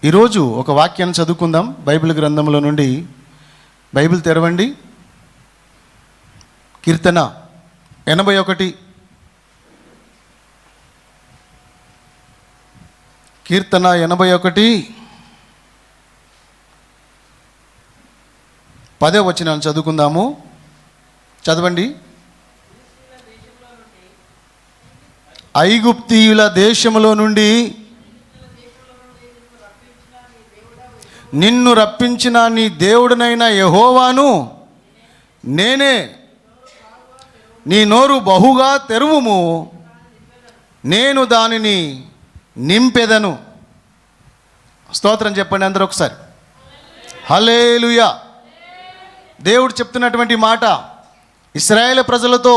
ఈరోజు ఒక వాక్యాన్ని చదువుకుందాం బైబిల్ గ్రంథంలో నుండి. బైబిల్ తెరవండి. కీర్తన 81. కీర్తన 81 10వ వచనాన్ని చదువుకుందాము. చదవండి. ఐగుప్తీయుల దేశములో నుండి నిన్ను రప్పించిన నీ దేవుడనైన యెహోవాను నేనే. నీ నోరు బహుగా తెరువుము, నేను దానిని నింపెదను. స్తోత్రం చెప్పండి అందరూ ఒకసారి. హల్లెలూయా. దేవుడు చెప్తున్నటువంటి మాట, ఇశ్రాయేలు ప్రజలతో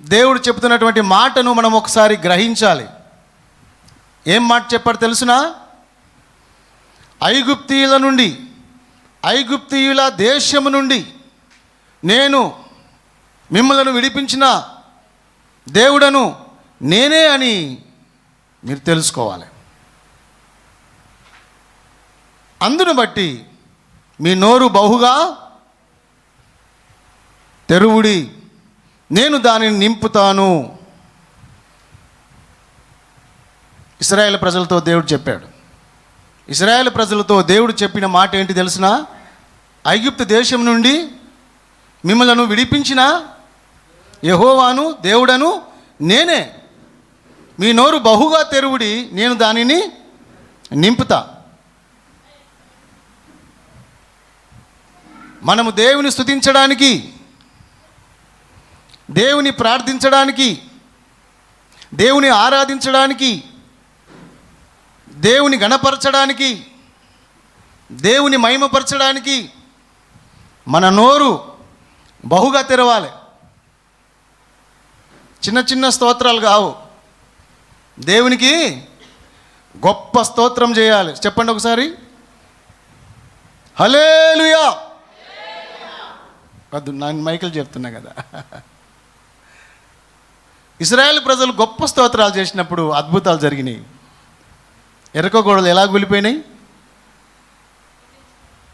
దేవుడు చెప్తున్నటువంటి మాటను మనం ఒకసారి గ్రహించాలి. ఏం మాట చెప్పాడు తెలుసునా? ఐగుప్తీయుల నుండి, ఐగుప్తీయుల దేశము నుండి నేను మిమ్మలను విడిపించిన దేవుడను నేనే అని మీరు తెలుసుకోవాలి. అందును బట్టి మీ నోరు బహుగా తెరువుడి, నేను దానిని నింపుతాను. ఇశ్రాయేలు ప్రజలతో దేవుడు చెప్పాడు. ఇశ్రాయేలు ప్రజలతో దేవుడు చెప్పిన మాట ఏంటి తెలుసునా? ఐగుప్తు దేశం నుండి మిమ్మలను విడిపించిన యెహోవాను దేవుడను నేనే. మీ నోరు బహుగా తెరువుడి, నేను దానిని నింపుతా. మనము దేవుని స్తుతించడానికి, దేవుని ప్రార్థించడానికి, దేవుని ఆరాధించడానికి, దేవుని గణపరచడానికి, దేవుని మహిమపరచడానికి మన నోరు బహుగా తెరవాలి. చిన్న చిన్న స్తోత్రాలు కావు. దేవునికి గొప్ప స్తోత్రం చేయాలి. చెప్పండి ఒకసారి. హల్లెలూయా. వద్దు, నేను మైకిల్ చెప్తున్నా కదా. ఇశ్రాయేలు ప్రజలు గొప్ప స్తోత్రాలు చేసినప్పుడు అద్భుతాలు జరిగినాయి. ఎరుక గోడలు ఎలా కూలిపోయినాయి?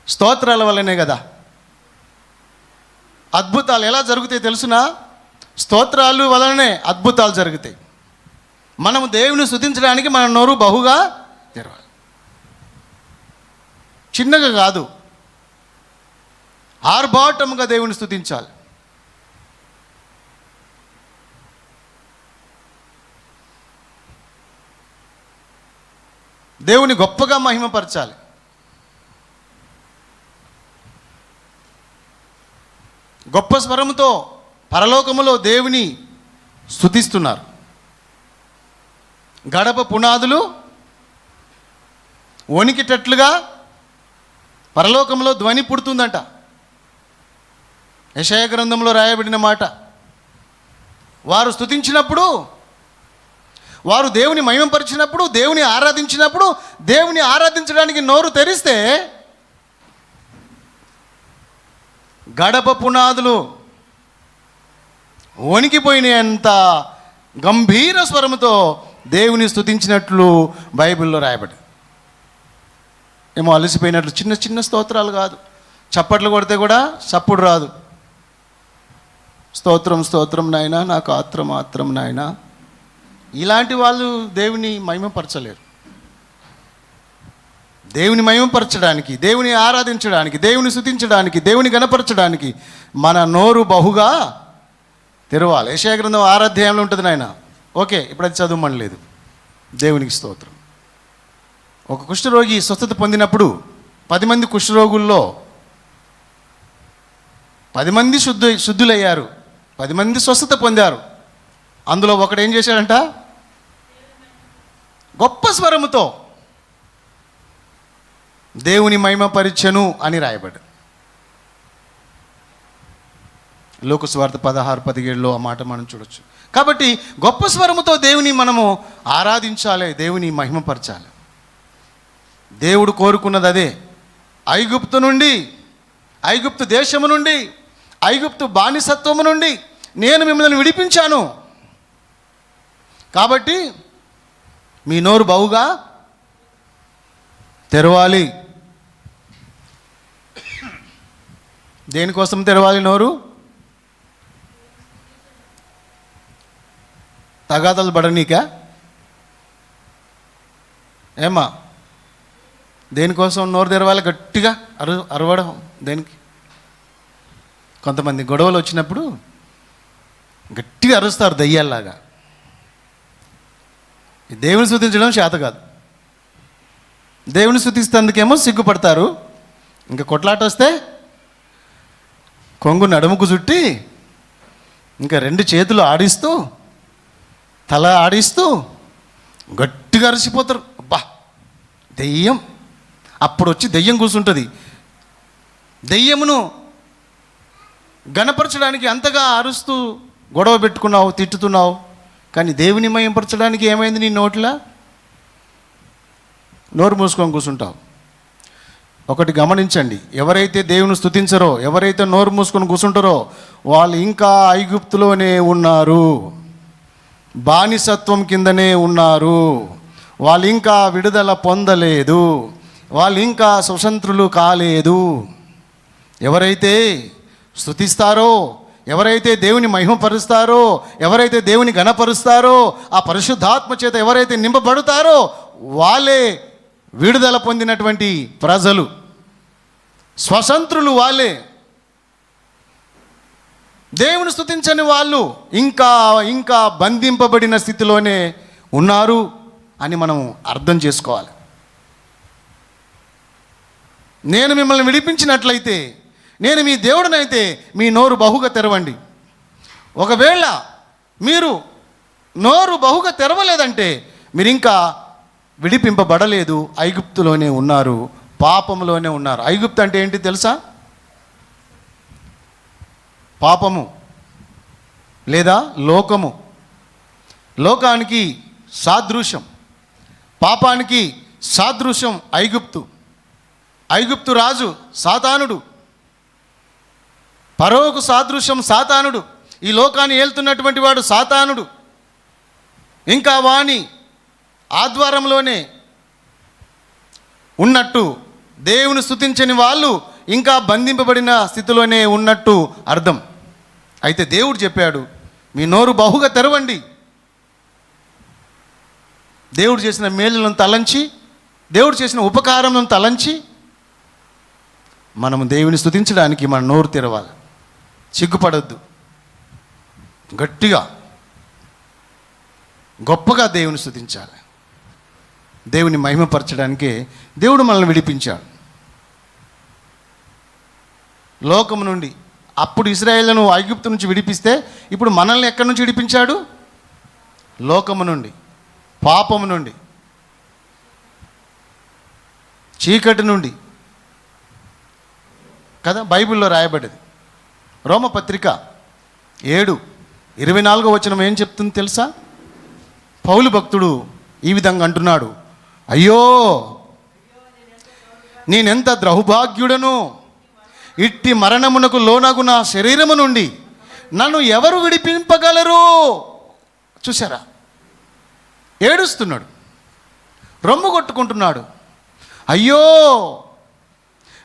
స్తోత్రాల వల్లనే కదా. అద్భుతాలు ఎలా జరుగుతాయి తెలుసునా? స్తోత్రాలు వలనే అద్భుతాలు జరుగుతాయి. మనము దేవుని స్తుతించడానికి మన నోరు బహుగా తెరవాలి. చిన్నగా కాదు, ఆర్భాటముగా దేవుని స్తుతించాలి. దేవుని గొప్పగా మహిమపరచాలి. గొప్ప స్వరముతో పరలోకములో దేవుని స్తుతిస్తున్నారు. గడప పునాదులు వణికిటట్లుగా పరలోకంలో ధ్వని పుడుతుందంట. యెషయా గ్రంథంలో రాయబడిన మాట. వారు స్తుతించినప్పుడు, వారు దేవుని మహిమపరిచినప్పుడు, దేవుని ఆరాధించినప్పుడు, దేవుని ఆరాధించడానికి నోరు తెరిస్తే గడప పునాదులు వణికిపోయినంత గంభీర స్వరముతో దేవుని స్తుతించినట్లు బైబిల్లో రాయబడి. ఏమో అలసిపోయినట్లు చిన్న చిన్న స్తోత్రాలు కాదు. చప్పట్లు కొడితే కూడా చప్పుడు రాదు. స్తోత్రం స్తోత్రం నాయనా, నాకు ఆత్రం ఆత్రం నాయనా. ఇలాంటి వాళ్ళు దేవుని మహిమపరచలేరు. దేవుని మహిమపరచడానికి, దేవుని ఆరాధించడానికి, దేవుని స్తుతించడానికి, దేవుని గణపరచడానికి మన నోరు బహుగా తెరవాలి. యెషయా గ్రంథం 6వ అధ్యాయంలో ఉంటుంది నాయన. ఓకే, ఇప్పుడు అది చదువుమని లేదు. దేవునికి స్తోత్రం. ఒక కుష్ఠరోగి స్వస్థత పొందినప్పుడు 10 మంది కుష్ఠరోగుల్లో 10 మంది శుద్ధులయ్యారు, 10 మంది స్వస్థత పొందారు. అందులో ఒకడు ఏం చేశాడంట? గొప్ప స్వరముతో దేవుని మహిమపరిచెను అని రాయబడి. లోక సువార్త 16:17లో ఆ మాట మనం చూడొచ్చు. కాబట్టి గొప్ప స్వరముతో దేవుని మనము ఆరాధించాలి, దేవుని మహిమపరచాలి. దేవుడు కోరుకున్నది అదే. ఐగుప్తు నుండి, ఐగుప్తు దేశము నుండి, ఐగుప్తు బానిసత్వము నుండి నేను మిమ్మల్ని విడిపించాను. కాబట్టి మీ నోరు బహుగా తెరవాలి. దేనికోసం తెరవాలి నోరు? తగాదాలు పడనీకా? ఏమ్మా, దేనికోసం నోరు తెరవాలి? గట్టిగా అరవడం దేనికి? కొంతమంది గొడవలు వచ్చినప్పుడు గట్టిగా అరుస్తారు దయ్యాల్లాగా. దేవుని స్తుతించడం చేత కాదు. దేవుని స్తుతిస్తేందుకేమో సిగ్గుపడతారు. ఇంకా కొట్లాట వస్తే కొంగు నడుముకు చుట్టి ఇంకా 2 చేతులు ఆడిస్తూ తల ఆడిస్తూ గట్టిగా అరిసిపోతారు. అబ్బా దెయ్యం! అప్పుడు వచ్చి దెయ్యం కూర్చుంటుంది. దెయ్యమును గణపరచడానికి అంతగా అరుస్తూ గొడవ పెట్టుకున్నావు, తిట్టుతున్నావు. కానీ దేవుని మహిమపరచడానికి ఏమైంది నీ నోట్లా? నోరు మూసుకొని కూర్చుంటావు. ఒకటి గమనించండి, ఎవరైతే దేవుని స్తుతించరో, ఎవరైతే నోరు మూసుకొని కూర్చుంటారో వాళ్ళు ఇంకా ఐగుప్తులోనే ఉన్నారు, బానిసత్వం కిందనే ఉన్నారు. వాళ్ళు ఇంకా విడుదల పొందలేదు, వాళ్ళు ఇంకా స్వతంత్రులు కాలేదు. ఎవరైతే స్తుతిస్తారో, ఎవరైతే దేవుని మహిమపరుస్తారో, ఎవరైతే దేవుని ఘనపరుస్తారో, ఆ పరిశుద్ధాత్మ చేత ఎవరైతే నింపబడతారో వాళ్ళే విడుదల పొందినటువంటి ప్రజలు, స్వతంత్రులు వాళ్ళే. దేవుని స్తుతించని వాళ్ళు ఇంకా ఇంకా బంధింపబడిన స్థితిలోనే ఉన్నారు అని మనం అర్థం చేసుకోవాలి. నేను మిమ్మల్ని విడిపించినట్లయితే, నేను మీ దేవుడినైతే మీ నోరు బహుగా తెరవండి. ఒకవేళ మీరు నోరు బహుగా తెరవలేదంటే మీరు ఇంకా విడిపింపబడలేదు, ఐగుప్తులోనే ఉన్నారు, పాపంలోనే ఉన్నారు. ఐగుప్తు అంటే ఏంటి తెలుసా? పాపము లేదా లోకము. లోకానికి సాదృశ్యం, పాపానికి సాదృశ్యం ఐగుప్తు. ఐగుప్తు రాజు సాతానుడు, ఫరోకు సాదృశ్యం సాతానుడు. ఈ లోకాన్ని ఏలుతున్నటువంటి వాడు సాతానుడు. ఇంకా వాని ఆధ్వర్యంలోనే ఉన్నట్టు దేవుని స్తుతించని వాళ్ళు ఇంకా బంధింపబడిన స్థితిలోనే ఉన్నట్టు అర్థం. అయితే దేవుడు చెప్పాడు, మీ నోరు బహుగా తెరవండి. దేవుడు చేసిన మేలులను తలంచి, దేవుడు చేసిన ఉపకారములను తలంచి మనము దేవుని స్తుతించడానికి మన నోరు తెరవాలి. సిగ్గుపడొద్దు. గట్టిగా గొప్పగా దేవుని స్తుతించాలి. దేవుని మహిమపరచడానికే దేవుడు మనల్ని విడిపించాడు లోకము నుండి. అప్పుడు ఇశ్రాయేలును ఐగుప్తు నుంచి విడిపిస్తే ఇప్పుడు మనల్ని ఎక్కడి నుంచి విడిపించాడు? లోకము నుండి, పాపము నుండి, చీకటి నుండి కదా బైబిల్లో రాయబడ్డది. రోమపత్రిక 7:24 ఏం చెప్తుంది తెలుసా? పౌలు భక్తుడు ఈ విధంగా అంటున్నాడు, అయ్యో నేనెంత ద్రౌభాగ్యుడను, ఇట్టి మరణమునకు లోనగు నా శరీరము నుండి నన్ను ఎవరు విడిపింపగలరు? చూసారా, ఏడుస్తున్నాడు, రొమ్ము కొట్టుకుంటున్నాడు. అయ్యో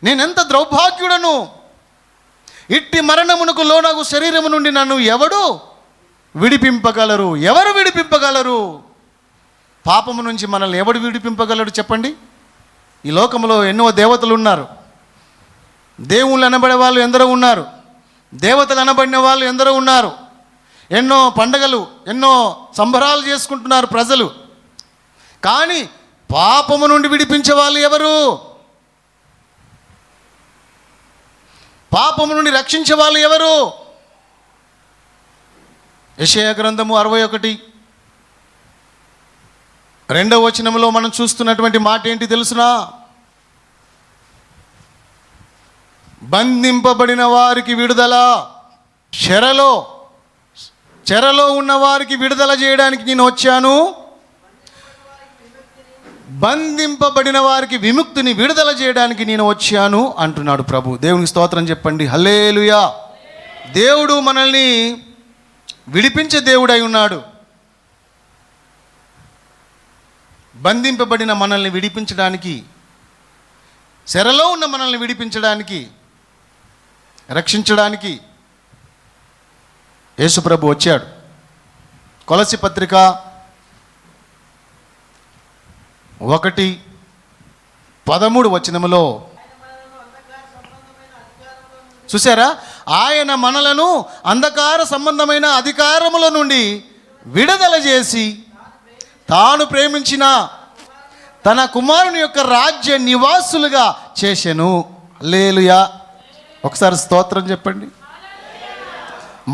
నేనెంత ద్రౌభాగ్యుడను, ఇట్టి మరణమునకు లోనగు శరీరము నుండి నన్ను ఎవడు విడిపింపగలరు? ఎవరు విడిపింపగలరు? పాపము నుంచి మనల్ని ఎవడు విడిపింపగలడు చెప్పండి? ఈ లోకంలో ఎన్నో దేవతలు ఉన్నారు, దేవుళ్ళు అనబడే వాళ్ళు ఎందరో ఉన్నారు, దేవతలు అనబడిన వాళ్ళు ఎందరో ఉన్నారు. ఎన్నో పండగలు, ఎన్నో సంబరాలు చేసుకుంటున్నారు ప్రజలు. కానీ పాపము నుండి విడిపించే వాళ్ళు ఎవరు? పాపము నుండి రక్షించే వాళ్ళు ఎవరు? యెషయా గ్రంథము 61:2 మనం చూస్తున్నటువంటి మాట ఏంటి తెలుసునా? బంధింపబడిన వారికి విడుదల, చెరలో ఉన్న వారికి విడుదల చేయడానికి నేను వచ్చాను, బంధింపబడిన వారికి విముక్తిని విడుదల చేయడానికి నేను వచ్చాను అంటున్నాడు ప్రభు. దేవునికి స్తోత్రం చెప్పండి, హల్లెలూయా. దేవుడు మనల్ని విడిపించే దేవుడై ఉన్నాడు. బంధింపబడిన మనల్ని విడిపించడానికి చెరలో ఉన్న మనల్ని విడిపించడానికి, రక్షించడానికి యేసుప్రభు వచ్చాడు. కొలస్సీ పత్రిక 1:13 చూసారా, ఆయన మనలను అంధకార సంబంధమైన అధికారముల నుండి విడుదల చేసి తాను ప్రేమించిన తన కుమారుని యొక్క రాజ్య నివాసులుగా చేసెను. హల్లెలూయా. ఒకసారి స్తోత్రం చెప్పండి.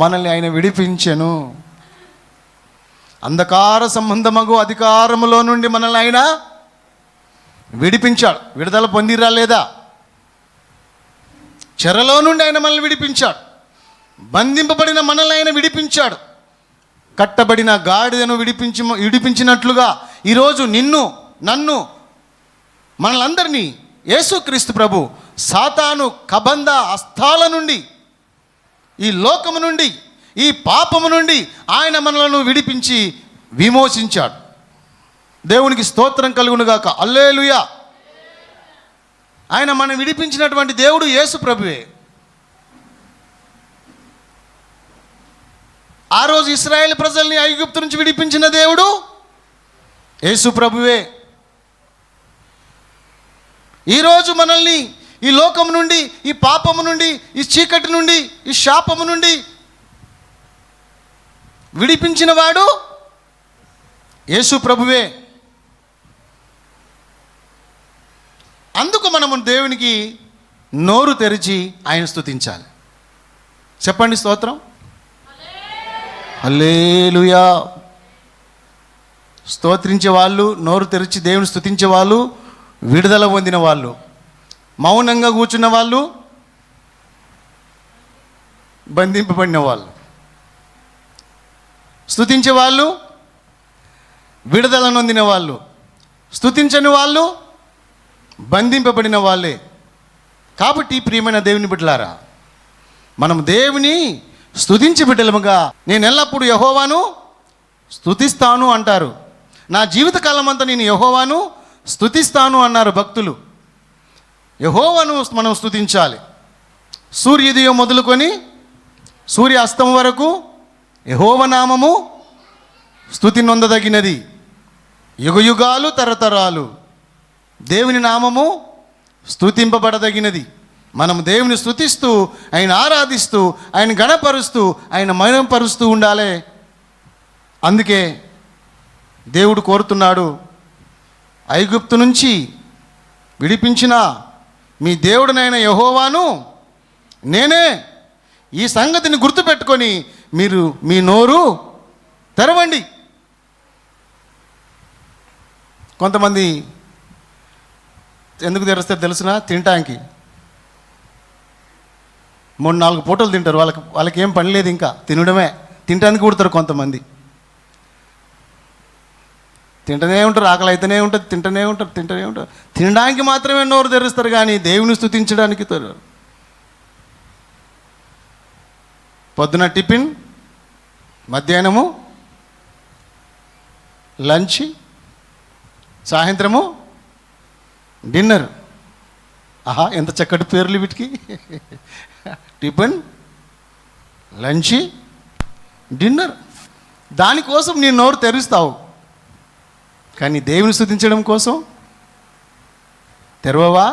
మనల్ని ఆయన విడిపించెను. అంధకార సంబంధమగు అధికారములో నుండి మనల్ని ఆయన విడిపించాడు. విడుదల పొందిరా లేదా? చెరలో నుండి ఆయన మనల్ని విడిపించాడు. బంధింపబడిన మనల్ని ఆయన విడిపించాడు. కట్టబడిన గాడిదను విడిపించినట్లుగా ఈరోజు నిన్ను, నన్ను, మనలందరినీ యేసుక్రీస్తు ప్రభు సాతాను కబంధ హస్తాల నుండి, ఈ లోకము నుండి, ఈ పాపము నుండి ఆయన మనలను విడిపించి విమోచించాడు. దేవునికి స్తోత్రం కలుగునుగాక. హల్లెలూయా. ఆయన మనం విడిపించినటువంటి దేవుడు యేసు ప్రభువే. ఆ రోజు ఇశ్రాయేలు ప్రజల్ని ఐగుప్తు నుంచి విడిపించిన దేవుడు యేసు ప్రభువే. ఈరోజు మనల్ని ఈ లోకము నుండి, ఈ పాపము నుండి, ఈ చీకటి నుండి, ఈ శాపము నుండి విడిపించిన వాడు యేసు ప్రభువే. అందుకు మనము దేవునికి నోరు తెరిచి ఆయన స్తుతించాలి. చెప్పండి స్తోత్రం. హల్లెలూయా. స్తోత్రించే వాళ్ళు, నోరు తెరిచి దేవుని స్తుతించే వాళ్ళు విడుదల పొందిన వాళ్ళు. మౌనంగా కూర్చున్న వాళ్ళు బంధింపబడిన వాళ్ళు. స్తుతించే వాళ్ళు విడుదల నొందిన వాళ్ళు, స్తుతించని వాళ్ళు బంధింపబడిన వాళ్ళే. కాబట్టి ప్రియమైన దేవుని బిడ్డలారా, మనం దేవుని స్తుతించి బిడ్డలముగా నేను ఎల్లప్పుడూ యెహోవాను స్తుతిస్తాను అంటారు. నా జీవితకాలం అంతా నేను యెహోవాను స్తుతిస్తాను అన్నారు భక్తులు. యెహోవాను మనం స్తుతించాలి. సూర్యోదయం మొదలుకొని సూర్యాస్తం వరకు యెహోవా నామము స్తుతి నొందదగినది. యుగయుగాలు తరతరాలు దేవుని నామము స్తుతింపబడదగినది. మనం దేవుని స్తుతిస్తూ, ఆయన ఆరాధిస్తూ, ఆయన గణపరుస్తూ, ఆయన మహిమపరుస్తూ ఉండాలి. అందుకే దేవుడు కోరుతున్నాడు, ఐగుప్తు నుంచి విడిపించిన మీ దేవుడినైన యెహోవాను నేనే. ఈ సంగతిని గుర్తుపెట్టుకొని మీరు మీ నోరు తెరవండి. కొంతమంది ఎందుకు తెరుస్తారు తెలుసునా? తినటానికి 3-4 పూటలు తింటారు. వాళ్ళకి ఏం పని లేదు, ఇంకా తినడమే. తినడానికి కుడతారు కొంతమంది. తింటూనే ఉంటారు, ఆకలి అయితేనే ఉంటుంది, తింటూనే ఉంటారు. తినడానికి మాత్రమే నోరు తెరుస్తారు, కానీ దేవుని స్తుతించడానికి తెరరు. పొద్దున టిఫిన్, మధ్యాహ్నము లంచ్, సాయంత్రము డిన్నర్. ఆహా, ఎంత చక్కటి పేర్లు వీటికి. Tiffin, lunch, dinner. దానికోసం నీ నోరు తెరుస్తావు, కానీ దేవుని స్తుతించడం కోసం తెరవవా?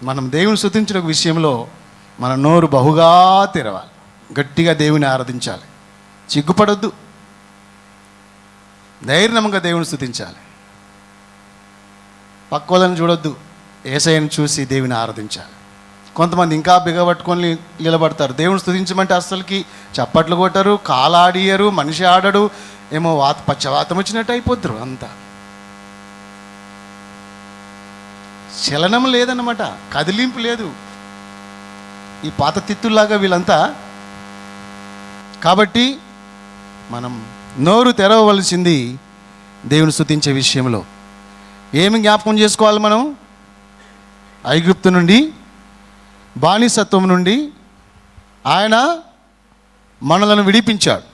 మనం దేవుని స్తుతించడం విషయంలో మన నోరు బహుగా తెరవాలి. గట్టిగా దేవుని ఆరాధించాలి. సిగ్గుపడొద్దు, ధైర్యంగా దేవుని స్తుతించాలి. పక్కోళ్ళని చూడొద్దు, యేసయ్యను చూసి దేవుని ఆరాధించాలి. కొంతమంది ఇంకా బిగబట్టుకొని నిలబడతారు. దేవుని స్తుతించమంటే అస్సలకి చప్పట్లు కొట్టరు, కాలాడియరు, మనిషి ఆడడు, ఏమో పచ్చవాతం వచ్చినట్టు అయిపోద్దురు. అంతా చలనం లేదన్నమాట, కదిలింపు లేదు. ఈ పాత తిత్తుల్లాగా వీళ్ళంతా. కాబట్టి మనం నోరు తెరవవలసింది దేవుని స్తుతించే విషయంలో. ఏమి జ్ఞాపకం చేసుకోవాలి మనం? ఐగుప్తు నుండి, బానిసత్వం నుండి ఆయన మనలను విడిపించాడు.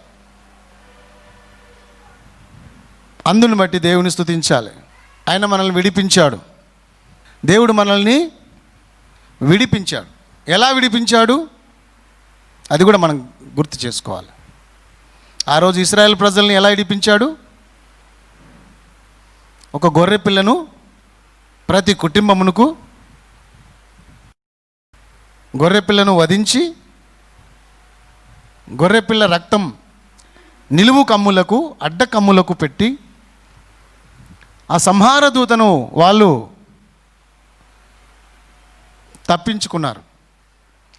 అందుని బట్టి దేవుని స్తుతించాలి. ఆయన మనల్ని విడిపించాడు. దేవుడు మనల్ని విడిపించాడు. ఎలా విడిపించాడు అది కూడా మనం గుర్తు చేసుకోవాలి. ఆ రోజు ఇశ్రాయేల్ ప్రజల్ని ఎలా విడిపించాడు? ఒక గొర్రె పిల్లను ప్రతి కుటుంబమునకు గొర్రెపిల్లను వధించి గొర్రెపిల్ల రక్తం నిలువు కమ్ములకు అడ్డ కమ్ములకు పెట్టి ఆ సంహార దూతను వాళ్ళు తప్పించుకున్నారు.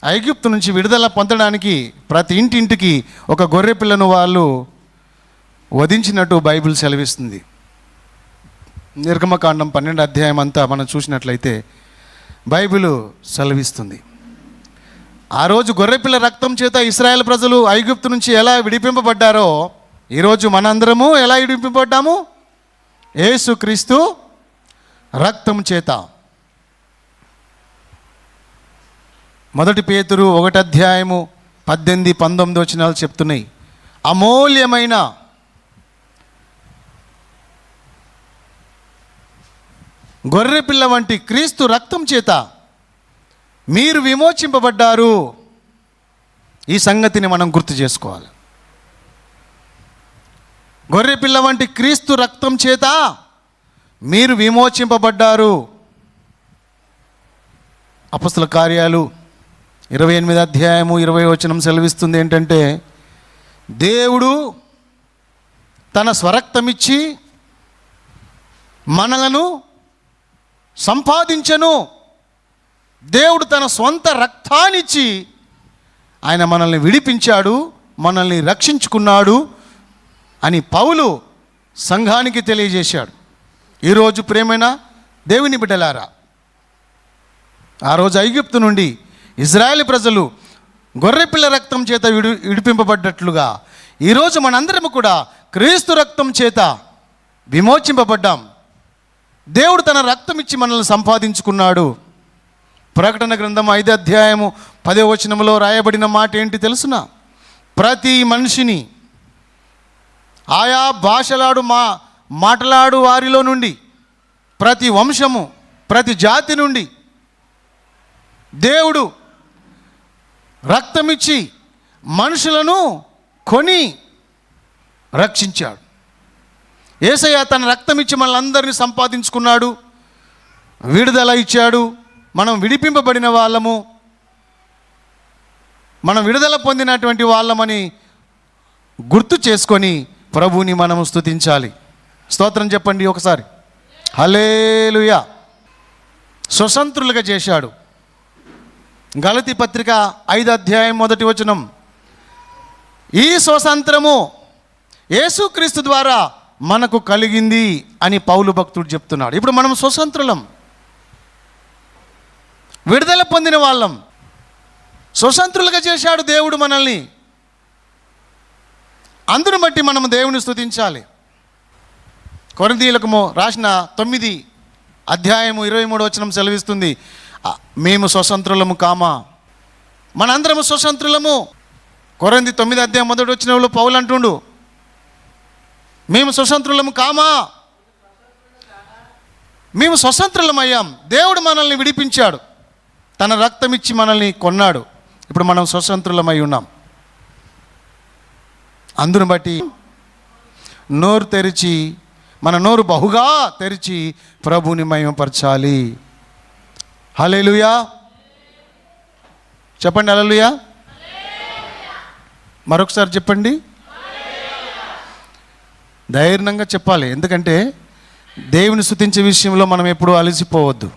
ఐగుప్తు నుంచి విడుదల పొందడానికి ప్రతి ఇంటింటికి ఒక గొర్రెపిల్లను వాళ్ళు వధించినట్టు బైబిల్ సెలవిస్తుంది. నిర్గమకాండం 12 అధ్యాయం అంతా మనం చూసినట్లయితే బైబిల్ సెలవిస్తుంది. ఆ రోజు గొర్రెపిల్ల రక్తం చేత ఇశ్రాయేల్ ప్రజలు ఐగుప్తు నుంచి ఎలా విడిపింపబడ్డారో ఈరోజు మనందరము ఎలా విడిపింపబడ్డాము? యేసుక్రీస్తు రక్తం చేత. 1 పేతురు 1 అధ్యాయము 18, 19 వచనాలు చెప్తున్నాయి. అమూల్యమైన గొర్రెపిల్ల వంటి క్రీస్తు రక్తం చేత మీరు విమోచింపబడ్డారు. ఈ సంగతిని మనం గుర్తు చేసుకోవాలి. గొర్రెపిల్ల వంటి క్రీస్తు రక్తం చేత మీరు విమోచింపబడ్డారు. అపొస్తలుల కార్యాలు 28 అధ్యాయము 20 వచనం సెలవిస్తుంది ఏంటంటే, దేవుడు తన స్వరక్తమిచ్చి మనలను సంపాదించెను. దేవుడు తన సొంత రక్తాన్నిచ్చి ఆయన మనల్ని విడిపించాడు, మనల్ని రక్షించుకున్నాడు అని పౌలు సంఘానికి తెలియజేశాడు. ఈరోజు ప్రేమైన దేవుని బిడ్డలారా, ఆ రోజు ఐగుప్తు నుండి ఇజ్రాయేల్ ప్రజలు గొర్రెపిల్ల రక్తం చేత విడిపింపబడ్డట్లుగా ఈరోజు మనందరం కూడా క్రీస్తు రక్తం చేత విమోచింపబడ్డాం. దేవుడు తన రక్తం ఇచ్చి మనల్ని సంపాదించుకున్నాడు. ప్రకటన గ్రంథం 5 అధ్యాయము 10వ వచనంలో రాయబడిన మాట ఏంటి తెలుసునా? ప్రతి మనిషిని ఆయా భాషలాడు మాట్లాడు వారిలో నుండి, ప్రతి వంశము, ప్రతి జాతి నుండి దేవుడు రక్తమిచ్చి మనుషులను కొని రక్షించాడు. యేసయ్య తన రక్తమిచ్చి మనల్ని సంపాదించుకున్నాడు, విడుదల ఇచ్చాడు. మనం విడిపింపబడిన వాళ్ళము, మనం విడుదల పొందినటువంటి వాళ్ళమని గుర్తు చేసుకొని ప్రభువుని మనము స్తుతించాలి. స్తోత్రం చెప్పండి ఒకసారి. హల్లెలూయా. స్వతంత్రులుగా చేశాడు. గలతీ పత్రిక 5 అధ్యాయం 1 వచనం, ఈ స్వతంత్రము యేసుక్రీస్తు ద్వారా మనకు కలిగింది అని పౌలు భక్తుడు చెప్తున్నాడు. ఇప్పుడు మనం స్వతంత్రులం, విడుదల పొందిన వాళ్ళం. స్వతంత్రులుగా చేశాడు దేవుడు మనల్ని. అందును బట్టి మనం దేవుని స్తుతించాలి. కొరింథీయులకు రాసిన 9 అధ్యాయము 23 వచనం సెలవిస్తుంది, మేము స్వతంత్రులము కామా. మనందరము స్వతంత్రులము. కొరింథీ 9 అధ్యాయం 1 వచనంలో పౌలు అంటుండు, మేము స్వతంత్రులము కామా, మేము స్వతంత్రులమయ్యాం. దేవుడు మనల్ని విడిపించాడు, తన రక్తం ఇచ్చి మనల్ని కొన్నాడు. ఇప్పుడు మనం స్వతంత్రులమై ఉన్నాం. అందును బట్టి నోరు తెరిచి, మన నోరు బహుగా తెరిచి ప్రభువుని మహిమపరచాలి. హల్లెలూయా చెప్పండి. హల్లెలూయా మరొకసారి చెప్పండి. ధైర్యంగా చెప్పాలి. ఎందుకంటే దేవుని స్తుతించే విషయంలో మనం ఎప్పుడూ అలసిపోవద్దు.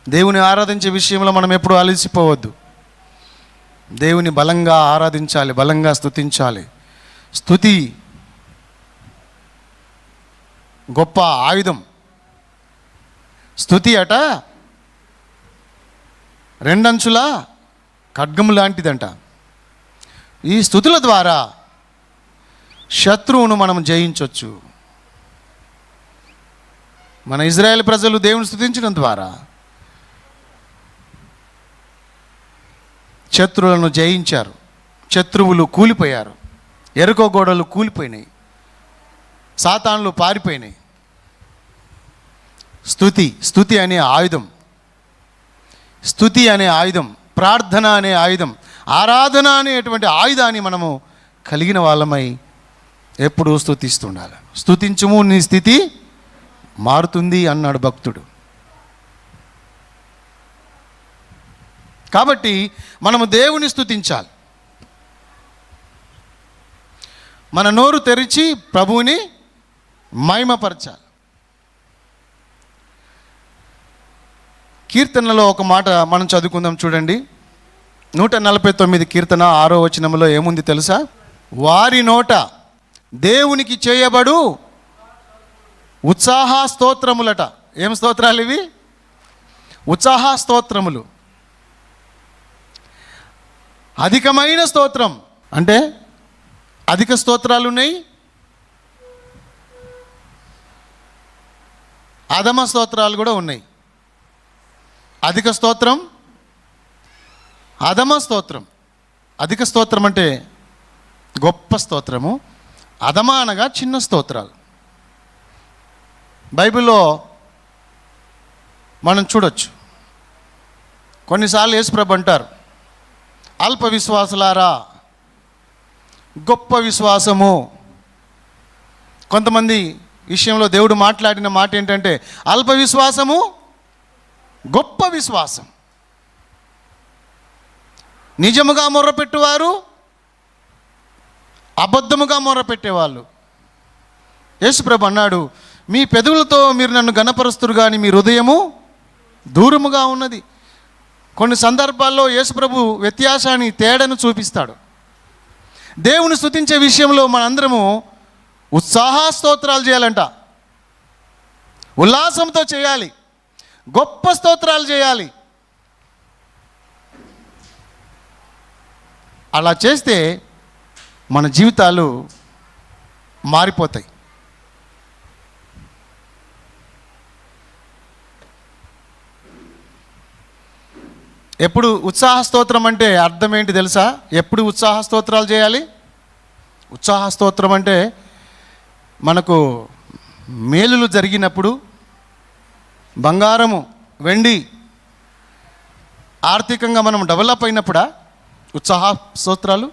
దేవుని ఆరాధించే విషయంలో మనం ఎప్పుడూ అలసిపోవద్దు. దేవుని బలంగా ఆరాధించాలి, బలంగా స్తుతించాలి. స్తుతి గొప్ప ఆయుధం. స్తుతి అట 2 అంచుల ఖడ్గము లాంటిదంట. ఈ స్తుతుల ద్వారా శత్రువును మనం జయించవచ్చు. మన ఇజ్రాయేల్ ప్రజలు దేవుని స్తుతించడం ద్వారా శత్రువులను జయించారు. శత్రువులు కూలిపోయారు. ఎరుకో గోడలు కూలిపోయినాయి. సాతానులు పారిపోయినాయి. స్తుతి అనే ఆయుధం, స్తుతి అనే ఆయుధం, ప్రార్థన అనే ఆయుధం, ఆరాధన అనేటువంటి ఆయుధాన్ని మనము కలిగిన వాళ్ళమై ఎప్పుడూ స్తుతిస్తుండాలి. స్తుతించుము, నీ స్థితి మారుతుంది అన్నాడు భక్తుడు. కాబట్టి మనము దేవుని స్తుతించాలి. మన నోరు తెరిచి ప్రభువుని మహిమపరచాలి. కీర్తనలో ఒక మాట మనం చదువుకుందాం, చూడండి. 149 కీర్తన 6వ వచనంలో ఏముంది తెలుసా? వారి నోట దేవునికి చేయబడు ఉత్సాహ స్తోత్రములట. ఏం స్తోత్రాలు ఇవి? ఉత్సాహ స్తోత్రములు. అధికమైన స్తోత్రం అంటే అధిక స్తోత్రాలు ఉన్నాయి, అధమ స్తోత్రాలు కూడా ఉన్నాయి. అధిక స్తోత్రం, అధమ స్తోత్రం. అధిక స్తోత్రం అంటే గొప్ప స్తోత్రము, అధమ అనగా చిన్న స్తోత్రాలు. బైబిల్లో మనం చూడొచ్చు. కొన్నిసార్లు యేసుప్రభు అంటారు, అల్ప విశ్వాసులారా గొప్ప విశ్వాసము. కొంతమంది విషయంలో దేవుడు మాట్లాడిన మాట ఏంటంటే అల్ప విశ్వాసము, గొప్ప విశ్వాసం. నిజముగా మొర్రపెట్టువారు, అబద్ధముగా మొర్రపెట్టేవాళ్ళు. యేసుప్రభు అన్నాడు, మీ పెదవులతో మీరు నన్ను గణపరుస్తురు కానీ మీ హృదయము దూరముగా ఉన్నది. కొన్ని సందర్భాల్లో యేసుప్రభు వ్యత్యాసాన్ని, తేడాను చూపిస్తాడు. దేవుని స్తుతించే విషయంలో మనందరము ఉత్సాహ స్తోత్రాలు చేయాలంట, ఉల్లాసంతో చేయాలి, గొప్ప స్తోత్రాలు చేయాలి. అలా చేస్తే మన జీవితాలు మారిపోతాయి. ఎప్పుడు ఉత్సాహ స్తోత్రం అంటే అర్థం ఏంటి తెలుసా? ఎప్పుడు ఉత్సాహ స్తోత్రాలు చేయాలి? ఉత్సాహ స్తోత్రం అంటే మనకు మేలులు జరిగినప్పుడు, బంగారము, వెండి, ఆర్థికంగా మనం డెవలప్ అయినప్పుడా ఉత్సాహ స్తోత్రాలు?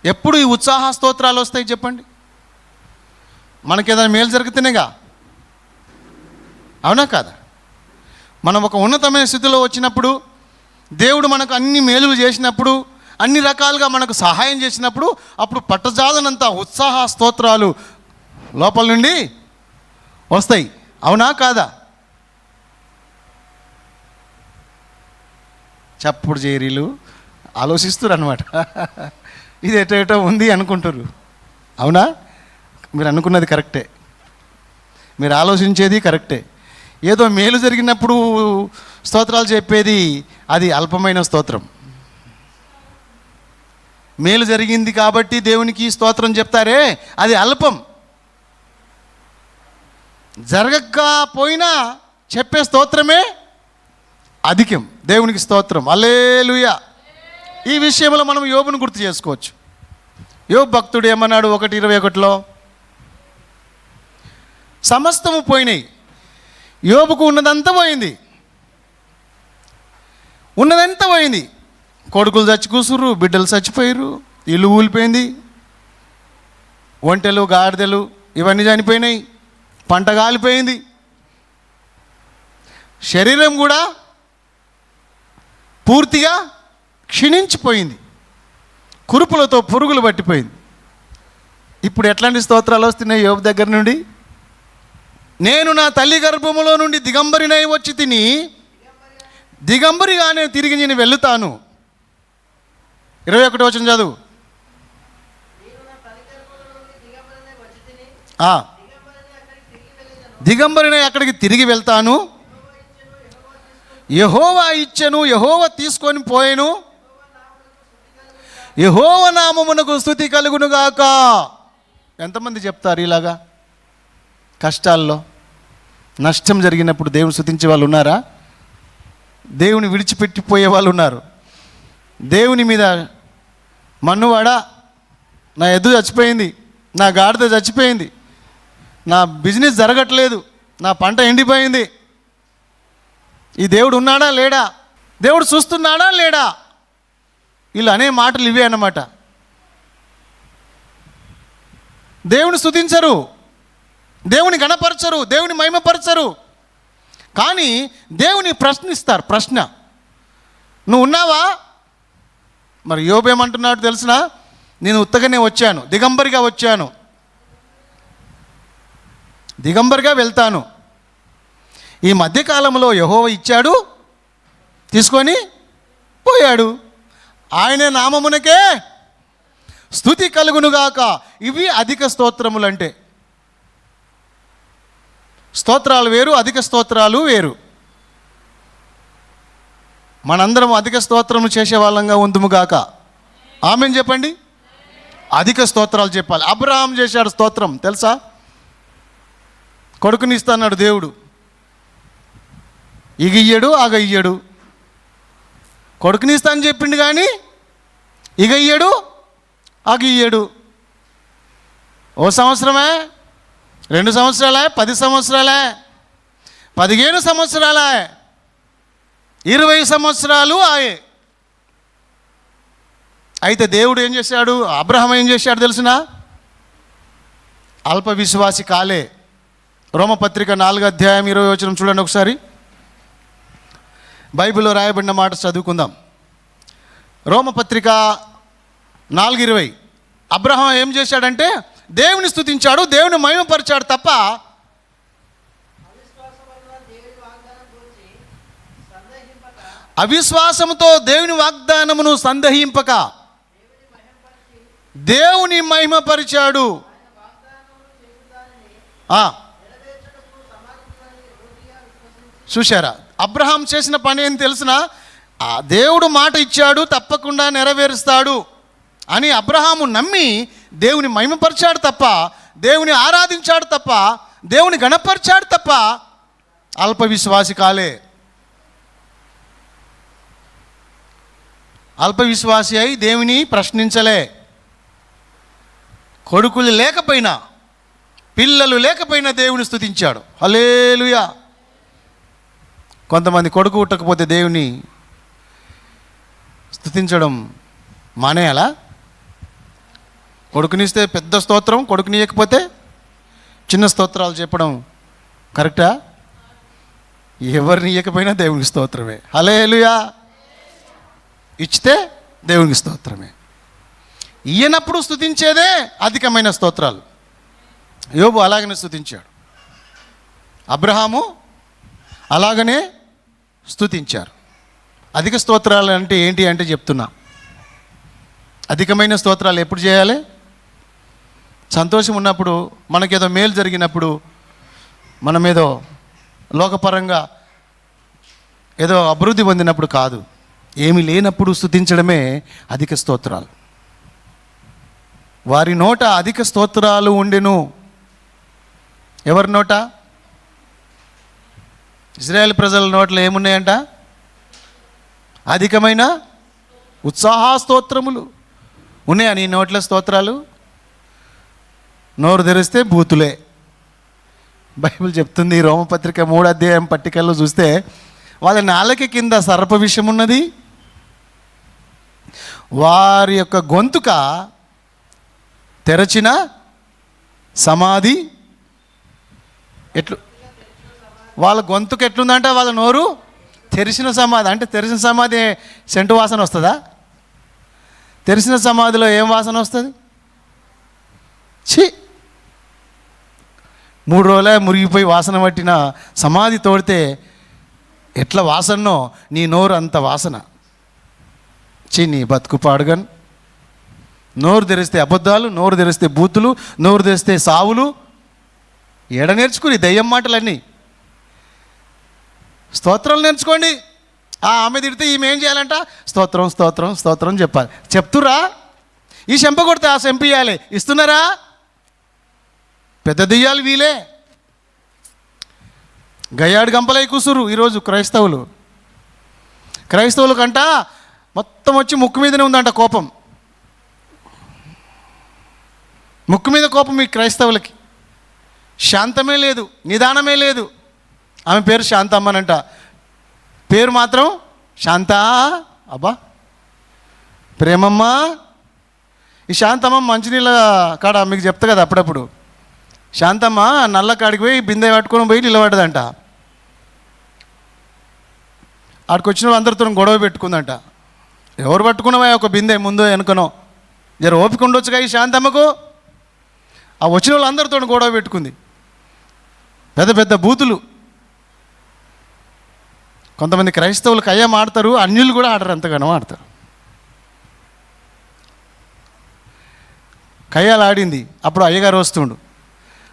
ఎప్పుడు ఈ ఉత్సాహ స్తోత్రాలు వస్తాయి చెప్పండి? మనకేదైనా మేలు జరిగితేనేగా, అవునా కాదా? మనం ఒక ఉన్నతమైన స్థితిలో వచ్చినప్పుడు, దేవుడు మనకు అన్ని మేలులు చేసినప్పుడు, అన్ని రకాలుగా మనకు సహాయం చేసినప్పుడు, అప్పుడు పట్టజాలనంత ఉత్సాహ స్తోత్రాలు లోపల నుండి వస్తాయి. అవునా కాదా? చప్పుడు చేరీలు ఆలోచిస్తారు అన్నమాట. ఇది ఎటో ఉంది అనుకుంటారు. అవునా? మీరు అనుకున్నది కరెక్టే, మీరు ఆలోచించేది కరెక్టే. ఏదో మేలు జరిగినప్పుడు స్తోత్రాలు చెప్పేది అది అల్పమైన స్తోత్రం. మేలు జరిగింది కాబట్టి దేవునికి స్తోత్రం చెప్తారే, అది అల్పం. జరగకపోయినా చెప్పే స్తోత్రమే అధికం. దేవునికి స్తోత్రం, హల్లెలూయా. ఈ విషయంలో మనం యోబును గుర్తు చేసుకోవచ్చు. యోబు భక్తుడు ఏమన్నాడు? 1:21లో సమస్తము పోయినాయి, యోబుకు ఉన్నదంతా పోయింది, ఉన్నదంతా పోయింది. కొడుకులు చచ్చి కూసురు, బిడ్డలు చచ్చిపోయారు, ఇల్లు ఊలిపోయింది, ఒంటెలు, గాడిదలు ఇవన్నీ చనిపోయినాయి, పంట కాలిపోయింది, శరీరం కూడా పూర్తిగా క్షీణించిపోయింది, కురుపులతో పురుగులు పట్టిపోయింది. ఇప్పుడు ఎట్లాంటి స్తోత్రాలు వస్తున్నాయి యోబు దగ్గర నుండి? నేను నా తల్లి గర్భములో నుండి దిగంబరినై వచ్చి తిని దిగంబరిగానే తిరిగి నేను వెళ్తాను. 21వ వచనం చదువు. దిగంబరినై అక్కడికి తిరిగి వెళ్తాను, యెహోవా ఇచ్చెను, యెహోవా తీసుకొని పోయెను, యెహోవా నామమునకు స్తుతి కలుగునుగాక. ఎంతమంది చెప్తారు ఇలాగా? కష్టాల్లో, నష్టం జరిగినప్పుడు దేవుని స్తుతించే వాళ్ళు ఉన్నారా? దేవుని విడిచిపెట్టిపోయే వాళ్ళు ఉన్నారు. దేవుని మీద మన్నువాడా, నా ఎద్దు చచ్చిపోయింది, నా గాడిద చచ్చిపోయింది, నా బిజినెస్ జరగట్లేదు, నా పంట ఎండిపోయింది. ఈ దేవుడు ఉన్నాడా లేడా, దేవుడు చూస్తున్నాడా లేడా, వీళ్ళు అనే మాటలు ఇవే అన్నమాట. దేవుని స్తుతించరు, దేవుని గణపరచరు, దేవుని మహిమపరచరు. కానీ దేవుని ప్రశ్నిస్తారు. ప్రశ్న, నువ్వు ఉన్నావా? మరి యోబు ఏమంటున్నాడు తెలిసిన, నేను ఉత్తగానే వచ్చాను, దిగంబరిగా వచ్చాను, దిగంబరిగా వెళ్తాను. ఈ మధ్యకాలంలో యెహోవా ఇచ్చాడు, తీసుకొని పోయాడు. ఆయన నామమునకే స్తుతి కలుగునుగాక. ఇవి అధిక స్తోత్రములంటే. స్తోత్రాలు వేరు, అధిక స్తోత్రాలు వేరు. మనందరం అధిక స్తోత్రము చేసే వాళ్ళంగా ఉందుముగాక. ఆమేన్ చెప్పండి. అధిక స్తోత్రాలు చెప్పాలి. అబ్రహాం చేశాడు స్తోత్రం తెలుసా? కొడుకునిస్తాడు దేవుడు, ఇయ్యడు ఇయ్యడు. కొడుకునిస్తా అని చెప్పిండు కానీ ఇయ్యడు ఇయ్యడు. ఓ సంవత్సరమే, 2 సంవత్సరాలే, 10 సంవత్సరాలే, 15 సంవత్సరాలే, 20 సంవత్సరాలు ఆయే. అయితే దేవుడు ఏం చేశాడు, అబ్రహాం ఏం చేశాడు తెలిసిన? అల్ప విశ్వాసి కాలే. రోమపత్రిక 4వ అధ్యాయం 20వ వచనం చూడండి ఒకసారి. బైబిల్లో రాయబడిన మాట చదువుకుందాం. రోమపత్రిక 4:20. అబ్రహాం ఏం చేశాడంటే దేవుని స్తుతించాడు, దేవుని మహిమపరిచాడు తప్ప అవిశ్వాసముతో దేవుని వాగ్దానమును సందేహింపక దేవుని మహిమపరిచాడు. చూశారా, అబ్రహాం చేసిన పని ఏం తెలిసిన? ఆ దేవుడు మాట ఇచ్చాడు, తప్పకుండా నెరవేరుస్తాడు అని అబ్రహాము నమ్మి దేవుని మహిమపరిచాడు తప్ప, దేవుని ఆరాధించాడు తప్ప, దేవుని గణపరిచాడు తప్ప అల్ప విశ్వాసి కాలే. అల్ప విశ్వాసి అయి దేవుని ప్రశ్నించలే. కొడుకులు లేకపోయినా, పిల్లలు లేకపోయినా దేవుని స్తుతించాడు. హల్లెలూయా. కొంతమంది కొడుకు పుట్టకపోతే దేవుని స్తుతించడం మానేయాలా? కొడుకునిస్తే పెద్ద స్తోత్రం, కొడుకునియకపోతే చిన్న స్తోత్రాలు చెప్పడం కరెక్టా? ఎవరిని ఇయ్యకపోయినా దేవునికి స్తోత్రమే. హల్లెలూయా. ఇచ్చితే దేవునికి స్తోత్రమే. ఇయ్యనప్పుడు స్తుతించేదే అధికమైన స్తోత్రాలు. యోబు అలాగనే స్తుతించాడు, అబ్రహాము అలాగనే స్తుతించారు. అధిక స్తోత్రాలు అంటే ఏంటి అంటే చెప్తున్నా. అధికమైన స్తోత్రాలు ఎప్పుడు చేయాలి? సంతోషం ఉన్నప్పుడు, మనకేదో మేలు జరిగినప్పుడు, మనమేదో లోకపరంగా ఏదో అభివృద్ధి పొందినప్పుడు కాదు. ఏమి లేనప్పుడు స్తుతించడమే అధిక స్తోత్రాలు. వారి నోట అధిక స్తోత్రాలు ఉండెను. ఎవరి నోట? ఇశ్రాయేల్ ప్రజల నోట్లో ఏమున్నాయంట? అధికమైన ఉత్సాహ స్తోత్రములు ఉన్నాయా నీ నోట్ల స్తోత్రాలు? నోరు తెరిస్తే బూతులే. బైబిల్ చెప్తుంది, రోమపత్రిక 3వ అధ్యాయం పట్టికల్లో చూస్తే వాళ్ళ నాలుక కింద సర్ప విషం ఉన్నది, వారి యొక్క గొంతుక తెరచిన సమాధి. వాళ్ళ గొంతుకు ఎట్లుందంటే వాళ్ళ నోరు తెరిచిన సమాధి. అంటే తెరిచిన సమాధి సెంటు వాసన వస్తుందా? తెరిచిన సమాధిలో ఏం వాసన వస్తుంది? ఛీ, 3 రోజులే మురిగిపోయి వాసన పట్టిన సమాధి తోడితే ఎట్లా వాసనో నీ నోరు అంత వాసన. ఛీ, నీ బతుకు పాడుగన్. నోరు తెరిస్తే అబద్ధాలు, నోరు తెరిస్తే బూతులు, నోరు తెరిస్తే సావులు. ఏడ నేర్చుకుని దయ్యం మాటలన్నీ. స్తోత్రాలు నేర్చుకోండి. ఆమె తిడితే ఈమె ఏం చేయాలంట? స్తోత్రం స్తోత్రం స్తోత్రం చెప్పాలి. చెప్తురా? ఈ చెంప కొడితే ఆ చెంప ఇవ్వాలి. ఇస్తున్నారా? పెద్ద దెయ్యాలు వీలే. గయ్యాడు గంపలై కూసురు ఈరోజు క్రైస్తవులు కంట మొత్తం వచ్చి ముక్కు మీదనే ఉందంట కోపం. ముక్కు మీద కోపం ఈ క్రైస్తవులకి. శాంతమే లేదు, నిదానమే లేదు. ఆమె పేరు శాంతమ్మనంట, పేరు మాత్రం శాంత. అబ్బా ప్రేమమ్మ. ఈ శాంతమ్మ మంచినీళ్ళ కాడ మీకు చెప్తా కదా అప్పుడప్పుడు, శాంతమ్మ నల్ల కాడికి పోయి బిందె పట్టుకొని పోయి నిలబడ్డదంట. ఆడికి వచ్చిన వాళ్ళు అందరితో గొడవ పెట్టుకుందంట. ఎవరు పట్టుకున్నావా ఒక బిందె ముందో వెనుకనో, జర ఓపిక ఉండొచ్చుగా ఈ శాంతమ్మకు. ఆ వచ్చిన వాళ్ళు అందరితో గొడవ పెట్టుకుంది. పెద్ద పెద్ద బూతులు. కొంతమంది క్రైస్తవులు కయ్యం ఆడతారు, అన్యులు కూడా ఆడరు, అంతగానో ఆడతారు. కయ్యాలు ఆడింది. అప్పుడు అయ్యగారు వస్తుండు.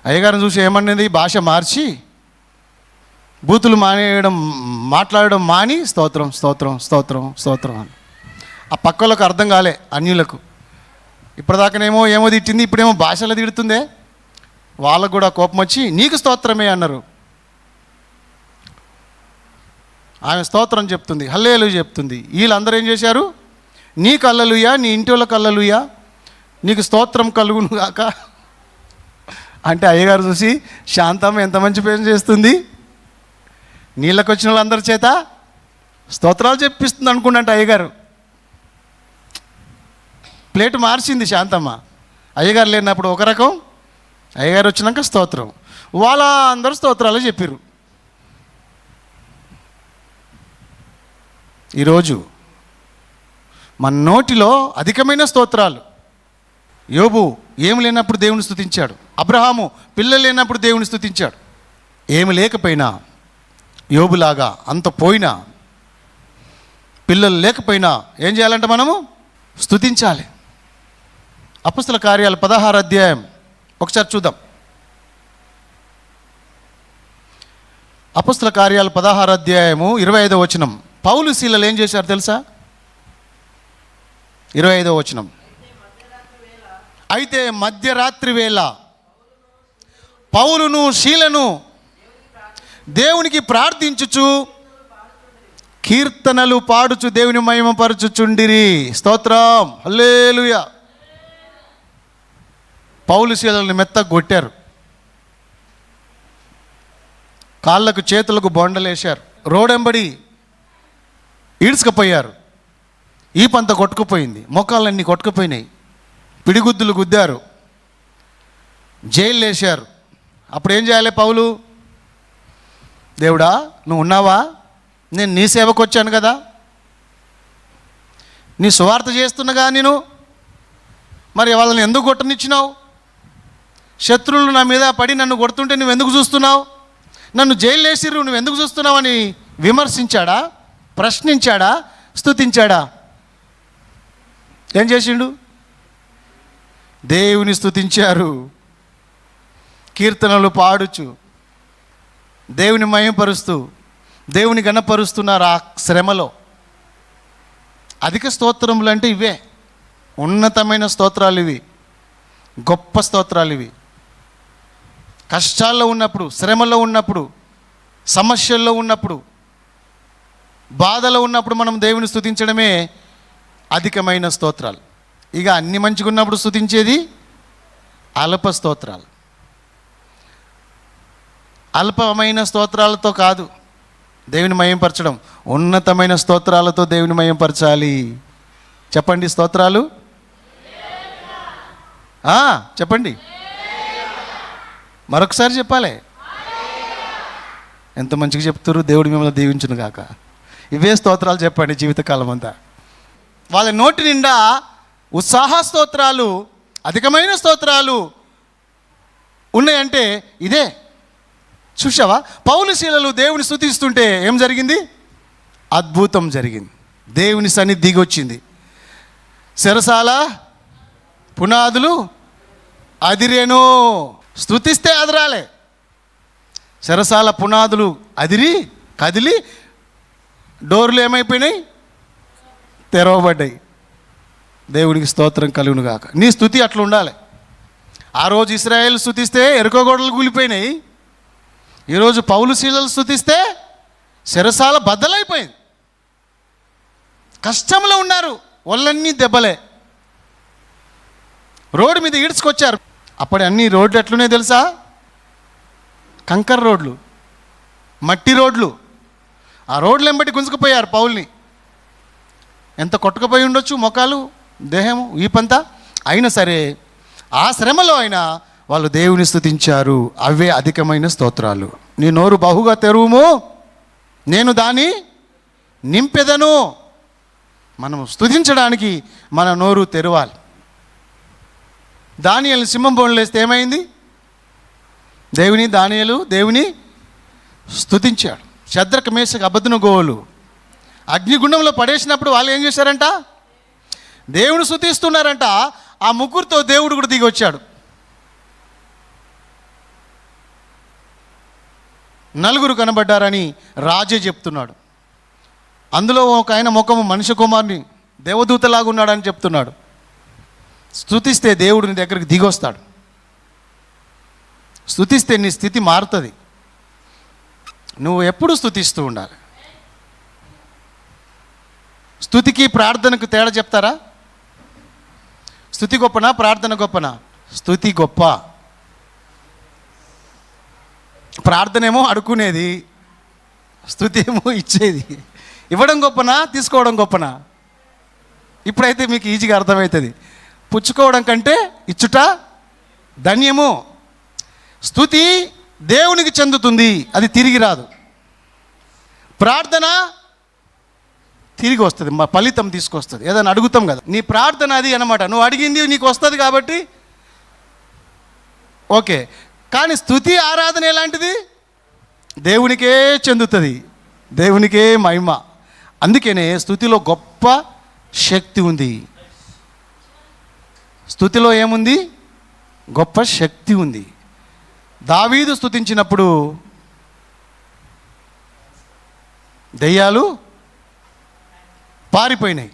అయ్యగారిని చూసి ఏమన్నది, భాష మార్చి బూతులు మాట్లాడడం మాని స్తోత్రం స్తోత్రం స్తోత్రం స్తోత్రం అని. ఆ పక్కలకు అర్థం కాలే, అన్యులకు. ఇప్పటిదాకానేమో ఏమో తిట్టింది, ఇప్పుడేమో భాషలో తిడుతుందే. వాళ్ళకు కూడా కోపం వచ్చి నీకు స్తోత్రమే అన్నారు. ఆమె స్తోత్రం చెప్తుంది, హల్లెలూయా చెప్తుంది. వీళ్ళందరూ ఏం చేశారు, నీకు హల్లెలూయా, నీ ఇంటి వాళ్ళకి హల్లెలూయా, నీకు స్తోత్రం కలుగును గాక అంటే అయ్యగారు చూసి శాంతమ్మ ఎంత మంచి పని చేస్తుంది, నీళ్ళకి వచ్చిన వాళ్ళందరి చేత స్తోత్రాలు చెప్పిస్తుంది అనుకున్నట్టు అయ్యగారు. ప్లేట్ మార్చింది శాంతమ్మ. అయ్యగారు లేనప్పుడు ఒక రకం, అయ్యగారు వచ్చినాక స్తోత్రం. వాళ్ళ అందరూ స్తోత్రాలు చెప్పారు. ఈరోజు మన నోటిలో అధికమైన స్తోత్రాలు. యోబు ఏమి లేనప్పుడు దేవుని స్తుతించాడు. అబ్రహాము పిల్లలు లేనప్పుడు దేవుని స్తుతించాడు. ఏమి లేకపోయినా, యోబులాగా అంత పోయినా, పిల్లలు లేకపోయినా ఏం చేయాలంటే మనము స్తుతించాలి. అపొస్తల కార్యాలు 16వ అధ్యాయం ఒకసారి చూద్దాం. అపొస్తల కార్యాలు 16వ అధ్యాయము 25వ వచనం. పౌలు శీలలు ఏం చేశారు తెలుసా? 25వ వచనం. అయితే మధ్యరాత్రి వేళ పౌలును శీలను దేవునికి ప్రార్థించుచు కీర్తనలు పాడుచు దేవుని మహిమపరచుచుండిరి. స్తోత్రం, హల్లెలూయా. పౌలు శీలను మెత్తగా కొట్టారు, కాళ్ళకు చేతులకు బొండలేశారు, రోడెంబడి ఈడ్చుకుపోయారు. ఈ పంత కొట్టుకుపోయింది, మొక్కలన్నీ కొట్టుకుపోయినాయి, పిడిగుద్దులు గుద్దారు, జైలు వేశారు. అప్పుడు ఏం చేయాలి పౌలు? దేవుడా నువ్వు ఉన్నావా, నేను నీ సేవకు వచ్చాను కదా, నీ సువార్త చేస్తున్నగా నేను, మరి వాళ్ళని ఎందుకు కొట్టనిచ్చినావు? శత్రువులు నా మీద పడి నన్ను కొడుతుంటే నువ్వు ఎందుకు చూస్తున్నావు? నన్ను జైలు వేసిర్రు, నువ్వు ఎందుకు చూస్తున్నావు అని విమర్శించాడా, ప్రశ్నించాడా, స్తుతించాడా? ఏం చేసిండు? దేవుని స్తుతించారు, కీర్తనలు పాడుచు దేవుని మహిమపరుస్తూ దేవుని గణపరుస్తున్నారు. ఆ శ్రమలో అధిక స్తోత్రములు అంటే ఇవే, ఉన్నతమైన స్తోత్రాలు ఇవి, గొప్ప స్తోత్రాలు ఇవి. కష్టాల్లో ఉన్నప్పుడు, శ్రమలో ఉన్నప్పుడు, సమస్యల్లో ఉన్నప్పుడు, బాధలో ఉన్నప్పుడు మనం దేవుని స్తుతించడమే అధికమైన స్తోత్రాలు. ఇక అన్ని మంచిగా ఉన్నప్పుడు స్తుతించేది అల్ప స్తోత్రాలు. అల్పమైన స్తోత్రాలతో కాదు దేవుని మహిమపరచడం, ఉన్నతమైన స్తోత్రాలతో దేవుని మహిమపరచాలి. చెప్పండి స్తోత్రాలు, చెప్పండి, మరొకసారి చెప్పాలి. ఎంత మంచిగా చెప్తారు, దేవుడు మిమ్మల్ని దీవించును గాక. ఇవే స్తోత్రాలు చెప్పండి జీవితకాలం అంతా. వాళ్ళ నోటి నిండా ఉత్సాహ స్తోత్రాలు, అధికమైన స్తోత్రాలు ఉన్నాయంటే ఇదే. చూసావా, పౌలు శీలలు దేవుని స్తుతిస్తుంటే ఏం జరిగింది? అద్భుతం జరిగింది. దేవుని సన్నిధి దిగొచ్చింది. చెరసాల పునాదులు అదిరేను. స్తుతిస్తే అదరాలే. చెరసాల పునాదులు అదిరి కదిలి డోర్లు ఏమైపోయినాయి? తెరవబడ్డాయి. దేవునికి స్తోత్రం కలుగును గాక. నీ స్తుతి అట్లా ఉండాలి. ఆ రోజు ఇశ్రాయేలు స్తుతిస్తే ఎరుకో గోడలు కూలిపోయినాయి. ఈరోజు పౌలు శీలలు స్తుతిస్తే చెరసాల బద్దలైపోయింది. కష్టంలో ఉన్నారు, ఒళ్ళన్నీ దెబ్బలే, రోడ్డు మీద ఈడ్చుకొచ్చారు. అప్పుడు అన్ని రోడ్లు ఎట్లున్నాయి తెలుసా? కంకర రోడ్లు, మట్టి రోడ్లు. ఆ రోడ్లు వెంబడి గుంజుకుపోయారు పౌల్ని. ఎంత కొట్టుకుపోయి ఉండొచ్చు మొఖాలు, దేహము, ఈపంతా. అయినా సరే ఆ శ్రమలో అయినా వాళ్ళు దేవుని స్తుతించారు. అవే అధికమైన స్తోత్రాలు. నీ నోరు బహుగా తెరువుము, నేను దాన్ని నింపెదను. మనం స్తుతించడానికి మన నోరు తెరవాలి. దానియేలు సింహం బోన్లో వేస్తే ఏమైంది? దానియేలు దేవుని స్తుతించాడు. శద్రక, మేషక, అబేద్నెగోలు అగ్నిగుండంలో పడేసినప్పుడు వాళ్ళు ఏం చేశారంట? దేవుని స్తుతిస్తున్నారంట. ఆ ముగ్గురితో దేవుడు కూడా దిగి వచ్చాడు. నలుగురు కనబడ్డారని రాజే చెప్తున్నాడు. అందులో ఒక ఆయన ముఖము మనిషి కుమారుని దేవదూతలాగా ఉన్నాడని చెప్తున్నాడు. స్తుతిస్తే దేవుడు నీ దగ్గరికి దిగి వస్తాడు. స్తుతిస్తే నీ స్థితి మారుతుంది. నువ్వు ఎప్పుడు స్తుతిస్తూ ఉండాలి. స్తుతికి ప్రార్థనకు తేడా చెప్తారా? స్తుతి గొప్పనా, ప్రార్థన గొప్పనా? స్తుతి గొప్ప. ప్రార్థన ఏమో అడుక్కునేది, స్తుతి ఏమో ఇచ్చేది. ఇవ్వడం గొప్పనా, తీసుకోవడం గొప్పనా? ఇప్పుడైతే మీకు ఈజీగా అర్థమవుతుంది. పుచ్చుకోవడం కంటే ఇచ్చుట ధన్యము. స్తుతి దేవునికి చెందుతుంది, అది తిరిగి రాదు. ప్రార్థన తిరిగి వస్తుంది, మా ఫలితం తీసుకొస్తుంది. ఏదైనా అడుగుతాం కదా, నీ ప్రార్థన అది అన్నమాట. నువ్వు అడిగింది నీకు వస్తుంది కాబట్టి ఓకే. కానీ స్తుతి, ఆరాధన ఎలాంటిది? దేవునికే చెందుతుంది, దేవునికే మహిమ. అందుకనే స్తుతిలో గొప్ప శక్తి ఉంది. స్తుతిలో ఏముంది? గొప్ప శక్తి ఉంది. దావీదు స్తుతించినప్పుడు దయ్యాలు పారిపోయినాయి.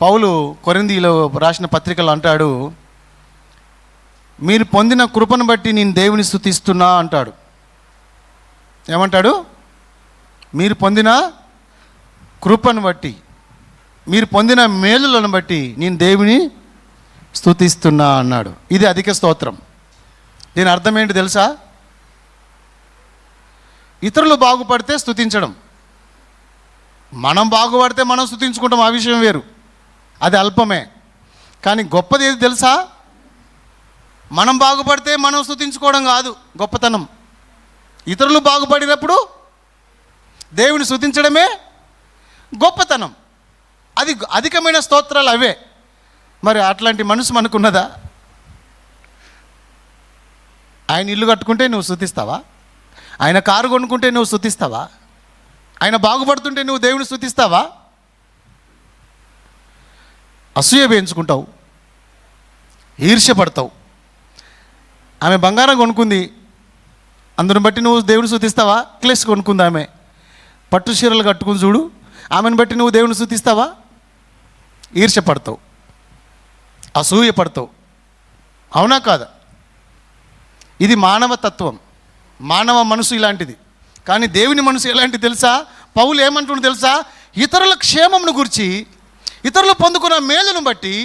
పౌలు కొరింథీలో రాసిన పత్రికలో అంటాడు, మీరు పొందిన కృపను బట్టి నేను దేవుని స్తుతిస్తున్నా అంటాడు. ఏమంటాడు? మీరు పొందిన కృపను బట్టి, మీరు పొందిన మేలులను బట్టి నేను దేవుని స్తుతిస్తున్నా అన్నాడు. ఇది అధిక స్తోత్రం. దీని అర్థం ఏంటి తెలుసా? ఇతరులు బాగుపడితే స్తుతించడం, మనం బాగుపడితే మనం స్తుతించుకుంటాం, ఆ విషయం వేరు, అది అల్పమే. కానీ గొప్పది ఏది తెలుసా? మనం బాగుపడితే మనం స్తుతించుకోవడం కాదు గొప్పతనం. ఇతరులు బాగుపడినప్పుడు దేవుని స్తుతించడమే గొప్పతనం. అది అధికమైన స్తోత్రాలు అవే. మరి అట్లాంటి మనసు మనకున్నదా? ఆయన ఇల్లు కట్టుకుంటే నువ్వు స్తుతిస్తావా? ఆయన కారు కొనుక్కుంటే నువ్వు స్తుతిస్తావా? ఆయన బాగుపడుతుంటే నువ్వు దేవుని స్తుతిస్తావా? అసూయ పెంచుకుంటావు, ఈర్ష్యపడతావు. ఆమె బంగారం కొనుక్కుంది, అందుని బట్టి నువ్వు దేవుని స్తుతిస్తావా? క్లెస్ కొనుక్కుంది ఆమె, పట్టు చీరలు కట్టుకుని చూడు, ఆమెను బట్టి నువ్వు దేవుని స్తుతిస్తావా? ఈర్ష్యపడతావు, అసూయ పడతావు. అవునా కాదా? ఇది మానవ తత్వం, మానవ మనసు ఇలాంటిది. కానీ దేవుని మనసు ఎలాంటిది తెలుసా? పౌలు ఏమంటున్నాడు తెలుసా? ఇతరుల క్షేమంను గురించి, ఇతరులు పొందుకున్న మేలును బట్టి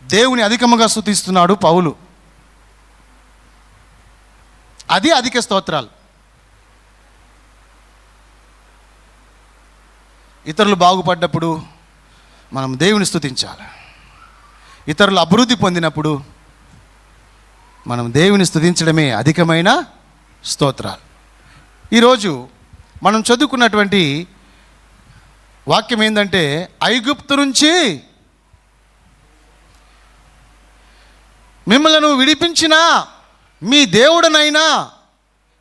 దేవుని అధికముగా స్తుతిస్తున్నాడు పౌలు. అది అధిక స్తోత్రాలు. ఇతరులు బాగుపడ్డప్పుడు మనం దేవుని స్తుతించాలి. ఇతరులు అభివృద్ధి పొందినప్పుడు మనం దేవుని స్తుతించడమే అధికమైన స్తోత్రాలు. ఈరోజు మనం చదువుకున్నటువంటి వాక్యం ఏంటంటే, ఐగుప్తు నుంచి మిమ్మల్ని విడిపించిన మీ దేవుడనైనా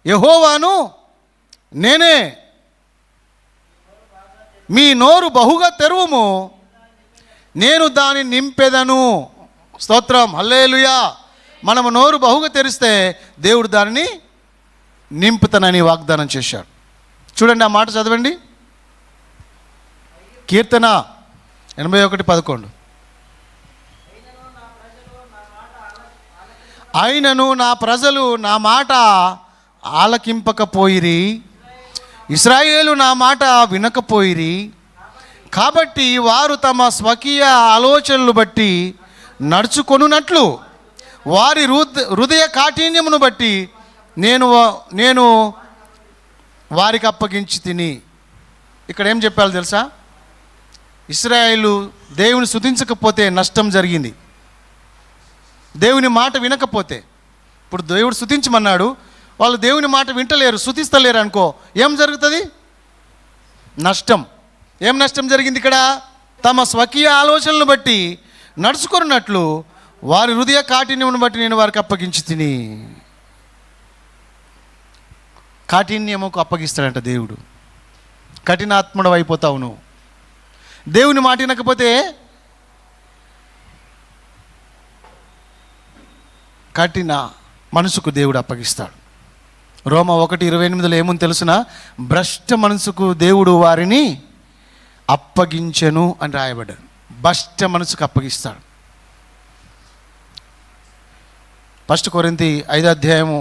యెహోవాను నేనే. మీ నోరు బహుగా తెరువుము, నేను దాన్ని నింపెదను. స్తోత్రం, హల్లెలూయా. మనము నోరు బహుగా తెరిస్తే దేవుడు దానిని నింపుతానని వాగ్దానం చేశాడు. చూడండి, ఆ మాట చదవండి. కీర్తన 81:11. అయినను నా ప్రజలు నా మాట ఆలకింపకపోయిరి, ఇశ్రాయేలు నా మాట వినకపోయిరి. కాబట్టి వారు తమ స్వకీయ ఆలోచనలు బట్టి నడుచుకొనున్నట్లు, వారి హృదయ కాఠిన్యమును బట్టి నేను వారికి అప్పగించి తిని. ఇక్కడ ఏం చెప్పాలో తెలుసా? ఇశ్రాయేలు దేవుని స్తుతించకపోతే నష్టం జరిగింది. దేవుని మాట వినకపోతే, ఇప్పుడు దేవుడు స్తుతించమన్నాడు, వాళ్ళు దేవుని మాట వింటలేరు, స్తుతిస్తలేరు అనుకో, ఏం జరుగుతుంది? నష్టం. ఏం నష్టం జరిగింది ఇక్కడ? తమ స్వకీయ ఆలోచనలను బట్టి నడుచుకున్నట్లు వారి హృదయ కాఠిన్యమును బట్టి నేను వారికి అప్పగించి తిని. కాఠిన్యముకు అప్పగిస్తాడంట దేవుడు. కఠినాత్ముడు అయిపోతావు నువ్వు. దేవుని మాట వినకపోతే కఠిన మనసుకు దేవుడు అప్పగిస్తాడు. రోమా 1:28 ఏముంది తెలుసునా? భ్రష్ట మనసుకు దేవుడు వారిని అప్పగించెను అని రాయబడ్డాడు. భ్రష్ట మనసుకు అప్పగిస్తాడు. 1 కొరింథీ 5:5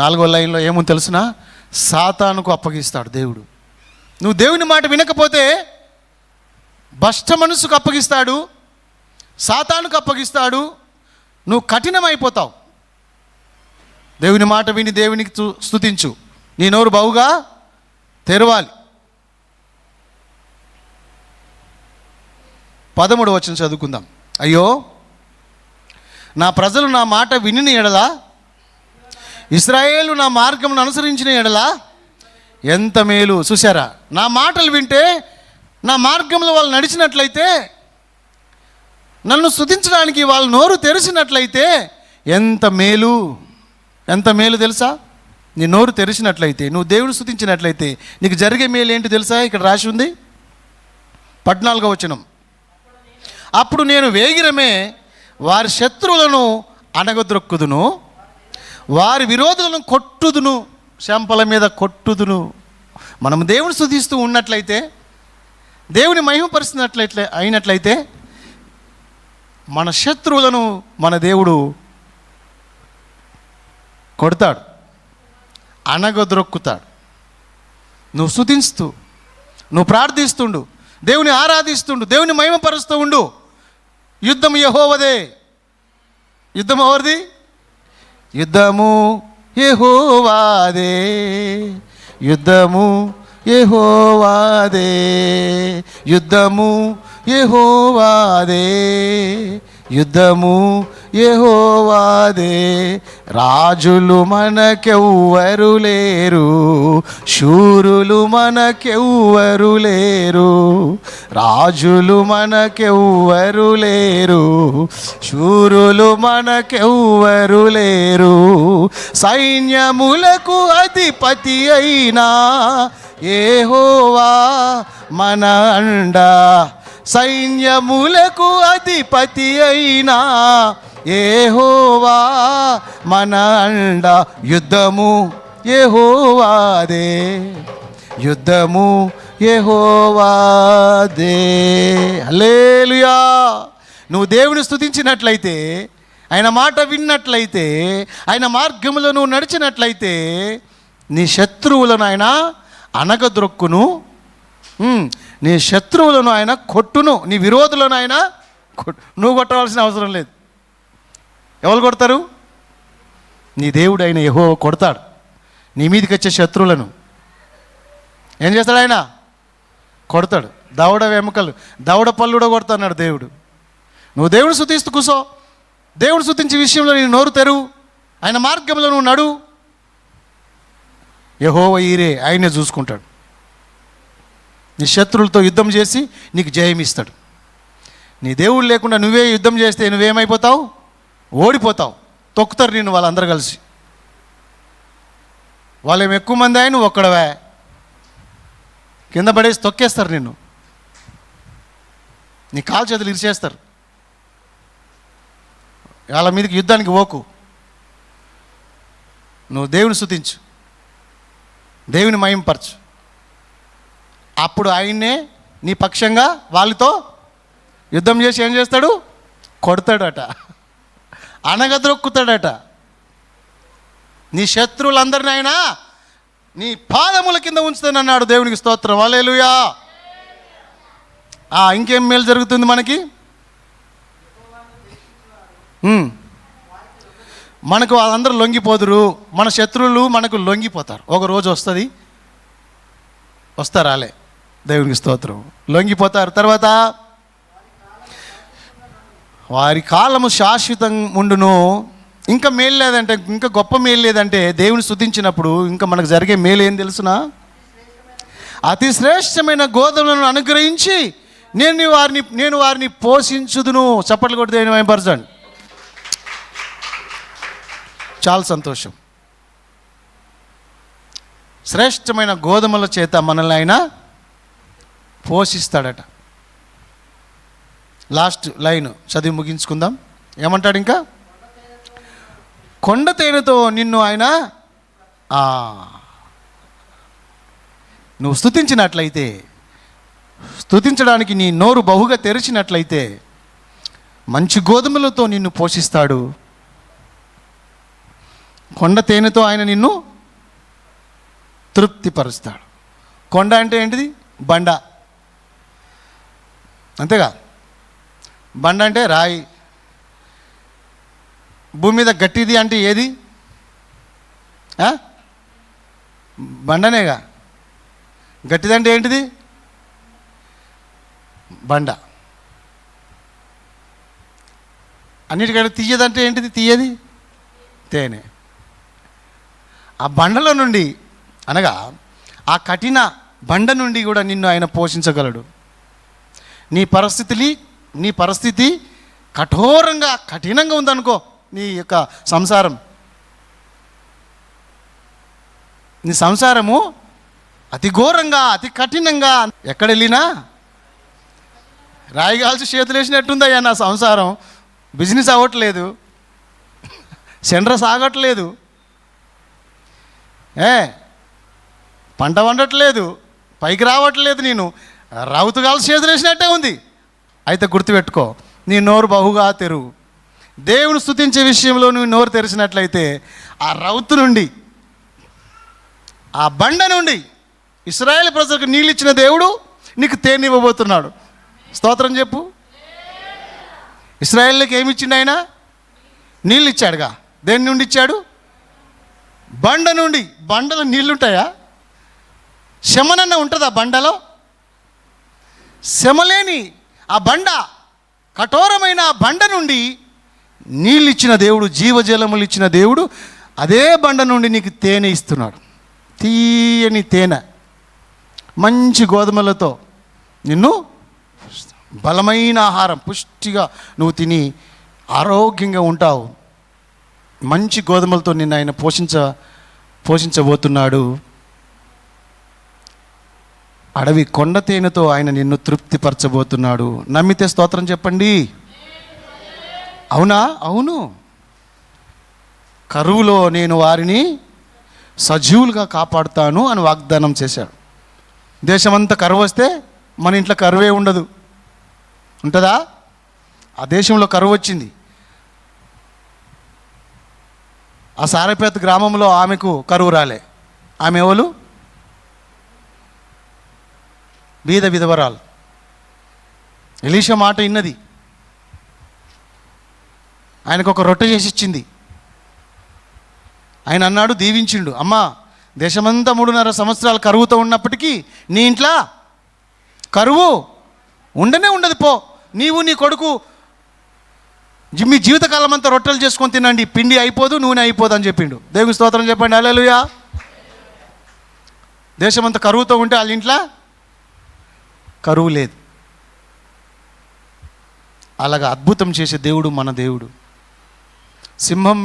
4వ లైన్లో ఏముంది తెలుసునా? సాతానుకు అప్పగిస్తాడు దేవుడు. నువ్వు దేవుని మాట వినకపోతే భ్రష్ట మనసుకు అప్పగిస్తాడు, సాతానుకు అప్పగిస్తాడు, నువ్వు కఠినమైపోతావు. దేవుని మాట విని దేవునికి స్తుతించు. నీ నోరు బహుగా తెరవాలి. 13వ వచనం చదువుకుందాం. అయ్యో, నా ప్రజలు నా మాట వినిన ఎడల, ఇశ్రాయేలు నా మార్గమును అనుసరించిన ఎడల ఎంత మేలు. చూసారా? నా మాటలు వింటే, నా మార్గంలో వాళ్ళు నడిచినట్లయితే, నన్ను స్తుతించడానికి వాళ్ళు నోరు తెరిచినట్లయితే ఎంత మేలు. ఎంత మేలు తెలుసా? నీ నోరు తెరిచినట్లయితే, నువ్వు దేవుని స్తుతించినట్లయితే నీకు జరిగే మేలు ఏంటి తెలుసా? ఇక్కడ రాసి ఉంది 14వ వచనం. అప్పుడు నేను వేగిరమే వారి శత్రువులను అణగద్రొక్కుదును, వారి విరోధులను కొట్టుదును, శంపల మీద కొట్టుదును. మనం దేవుని స్తుతిస్తూ ఉన్నట్లయితే, దేవుని అయినట్లయితే మన శత్రువులను మన దేవుడు కొడతాడు, అణగద్రొక్కుతాడు. నువ్వు స్తుతిస్తూ, నువ్వు ప్రార్థిస్తుండు, దేవుని ఆరాధిస్తుండు, దేవుని మహిమపరుస్తూ ఉండు. యుద్ధం యెహోవాదే. యుద్ధం ఎవరిది? యుద్ధము యెహోవాదే, యుద్ధము యెహోవాదే, యుద్ధము యెహోవాదే, యుద్ధము యెహోవాదే. రాజులు మనకెవ్వరు లేరు, శూరులు మనకెవ్వరు లేరు. రాజులు మనకెవ్వరు లేరు, శూరులు మనకెవ్వరు లేరు. సైన్యములకు అధిపతి అయినా యెహోవా మన అండా. సైన్యములకు అధిపతి అయినా యెహోవా మన అండ. యుద్ధము యెహోవాదే, యుద్ధము యెహోవాదే. హల్లెలూయా. నువ్వు దేవుని స్తుతించినట్లయితే, ఆయన మాట విన్నట్లయితే, ఆయన మార్గములో నువ్వు నడిచినట్లయితే, నీ శత్రువులను ఆయన అణగద్రొక్కును, నీ శత్రువులను ఆయన కొట్టును, నీ విరోధులను ఆయన నువ్వు కొట్టవలసిన అవసరం లేదు. ఎవరు కొడతారు? నీ దేవుడు అయిన యెహోవా కొడతాడు. నీ మీదకి వచ్చే శత్రువులను ఏం చేస్తాడు? ఆయన కొడతాడు. దవడ వెముకలు, దవడ పళ్ళు కూడా కొడతాడు దేవుడు. నువ్వు దేవుని స్తుతిస్తూ కూసో, దేవుని స్తుతించే విషయంలో నీ నోరు తెరువు, ఆయన మార్గంలో నువ్వు నడు. యెహోవా ఈరే, ఆయనే చూసుకుంటాడు. నీ శత్రువులతో యుద్ధం చేసి నీకు జయం ఇస్తాడు. నీ దేవుడు లేకుండా నువ్వే యుద్ధం చేస్తే నువ్వేమైపోతావు? ఓడిపోతావు. తొక్కుతారు నిన్ను వాళ్ళందరూ కలిసి. వాళ్ళేమో ఎక్కువ మంది అయి నువ్వు ఒక్కడవే, కింద పడేసి తొక్కేస్తారు నిన్ను. నీ కాలు చేతులు ఇరిచేస్తారు. వాళ్ళ మీదకి యుద్ధానికి పోకు. నువ్వు దేవుని స్తుతించు, దేవుని మహింపరచు. అప్పుడు ఆయన్నే నీ పక్షంగా వాళ్ళతో యుద్ధం చేసి ఏం చేస్తాడు? కొడతాడట, అణగద్రొక్కుతాడట. నీ శత్రువులందరినీ ఆయన నీ పాదముల కింద ఉంచుతానన్నాడు. దేవునికి స్తోత్రం. హల్లెలూయా. ఇంకేం మేలు జరుగుతుంది మనకి? మనకు వాళ్ళందరూ లొంగిపోదురు, మన శత్రువులు మనకు లొంగిపోతారు. ఒక రోజు వస్తుంది, వస్తారాలే, దేవునికి స్తోత్రం, లొంగిపోతారు. తర్వాత వారి కాలము శాశ్వతం ఉండును. ఇంకా మేలు లేదంటే, ఇంకా గొప్ప మేలు లేదంటే, దేవుని స్తుతించినప్పుడు ఇంకా మనకు జరిగే మేలు ఏం తెలుసునా? అతి శ్రేష్టమైన గోధుమలను అనుగ్రహించి నేను వారిని పోషించుదును. చప్పట్లు కొడితే 80%. చాలా సంతోషం. శ్రేష్టమైన గోధుమల చేత మనల్ని ఆయన పోషిస్తాడట. లాస్ట్ లైన్ చదివి ముగించుకుందాం. ఏమంటాడు ఇంకా? కొండ తేనెతో నిన్ను ఆయన, నువ్వు స్తుతించినట్లయితే, స్తుతించడానికి నీ నోరు బహుగా తెరిచినట్లయితే మంచి గోధుమలతో నిన్ను పోషిస్తాడు. కొండ తేనెతో ఆయన నిన్ను తృప్తిపరుస్తాడు. కొండ అంటే ఏంటిది? బండ, అంతేగా. బండ అంటే రాయి. భూమి మీద గట్టిది అంటే ఏది? బండనేగా. గట్టిదంటే ఏంటిది? బండ. అన్నిటికంటే తీయదంటే ఏంటిది? తీయది తేనె. ఆ బండలో నుండి, అనగా ఆ కఠిన బండ నుండి కూడా నిన్ను ఆయన పోషించగలడు. నీ పరిస్థితి కఠోరంగా, కఠినంగా ఉందనుకో, నీ యొక్క సంసారం, నీ సంసారము అతి ఘోరంగా, అతి కఠినంగా, ఎక్కడ వెళ్ళినా రాయిగాల్చి చేతులు వేసినట్టుందయ్యా నా సంసారం, బిజినెస్ అవ్వట్లేదు, సెంటర్ సాగట్లేదు, పంట వండట్లేదు, పైకి రావట్లేదు, నేను రౌతుగాల్చి చేతులు వేసినట్టే ఉంది. అయితే గుర్తుపెట్టుకో, నీ నోరు బహుగా తెరువు. దేవుని స్తుతించే విషయంలో నువ్వు నోరు తెరిచినట్లయితే ఆ రౌతు నుండి, ఆ బండ నుండి ఇశ్రాయేలు ప్రజలకు నీళ్ళు ఇచ్చిన దేవుడు నీకు తేనె ఇవ్వబోతున్నాడు. స్తోత్రం చెప్పు. ఇశ్రాయేలుకి ఏమి ఇచ్చిండు ఆయన? నీళ్ళు ఇచ్చాడుగా. దేని నుండి ఇచ్చాడు? బండ నుండి. బండలో నీళ్ళుంటాయా? శమనన్న ఉంటుందా బండలో? శమలేని ఆ బండ, కఠోరమైన ఆ బండ నుండి నీళ్ళు ఇచ్చిన దేవుడు, జీవజలములు ఇచ్చిన దేవుడు అదే బండ నుండి నీకు తేనె ఇస్తున్నాడు. తీయని తేనె, మంచి గోధుమలతో నిన్ను, బలమైన ఆహారం, పుష్టిగా నువ్వు తిని ఆరోగ్యంగా ఉంటావు. మంచి గోధుమలతో నిన్ను ఆయన పోషించబోతున్నాడు. అడవి కొండ తేనెతో ఆయన నిన్ను తృప్తిపరచబోతున్నాడు. నమ్మితే స్తోత్రం చెప్పండి. అవునా? అవును. కరువులో నేను వారిని సజీవులుగా కాపాడుతాను అని వాగ్దానం చేశాడు. దేశమంతా కరువు వస్తే మన ఇంట్లో కరువే ఉండదు. ఉంటుందా? ఆ దేశంలో కరువు వచ్చింది. ఆ సారపేత గ్రామంలో ఆమెకు కరువు రాలే. ఆమె ఎవరు? బీద విధవరాలు. ఎలీషా మాట విన్నది. ఆయనకు ఒక రొట్టె చేసి ఇచ్చింది. ఆయన అన్నాడు, దీవించిండు, అమ్మా దేశమంతా 3.5 సంవత్సరాలు కరువుతో ఉన్నప్పటికీ నీ ఇంట్లో కరువు ఉండనే ఉండదు. పో, నీవు నీ కొడుకు మీ జీవితకాలం అంతా రొట్టెలు చేసుకొని తినండి, పిండి అయిపోదు, నూనె అయిపోదు అని చెప్పిండు. దేవుని స్తోత్రం చెప్పండి. హల్లెలూయా. దేశమంతా కరువుతో ఉంటే వాళ్ళ ఇంట్లో కరువు లేదు. అలాగా అద్భుతం చేసే దేవుడు మన దేవుడు. సింహం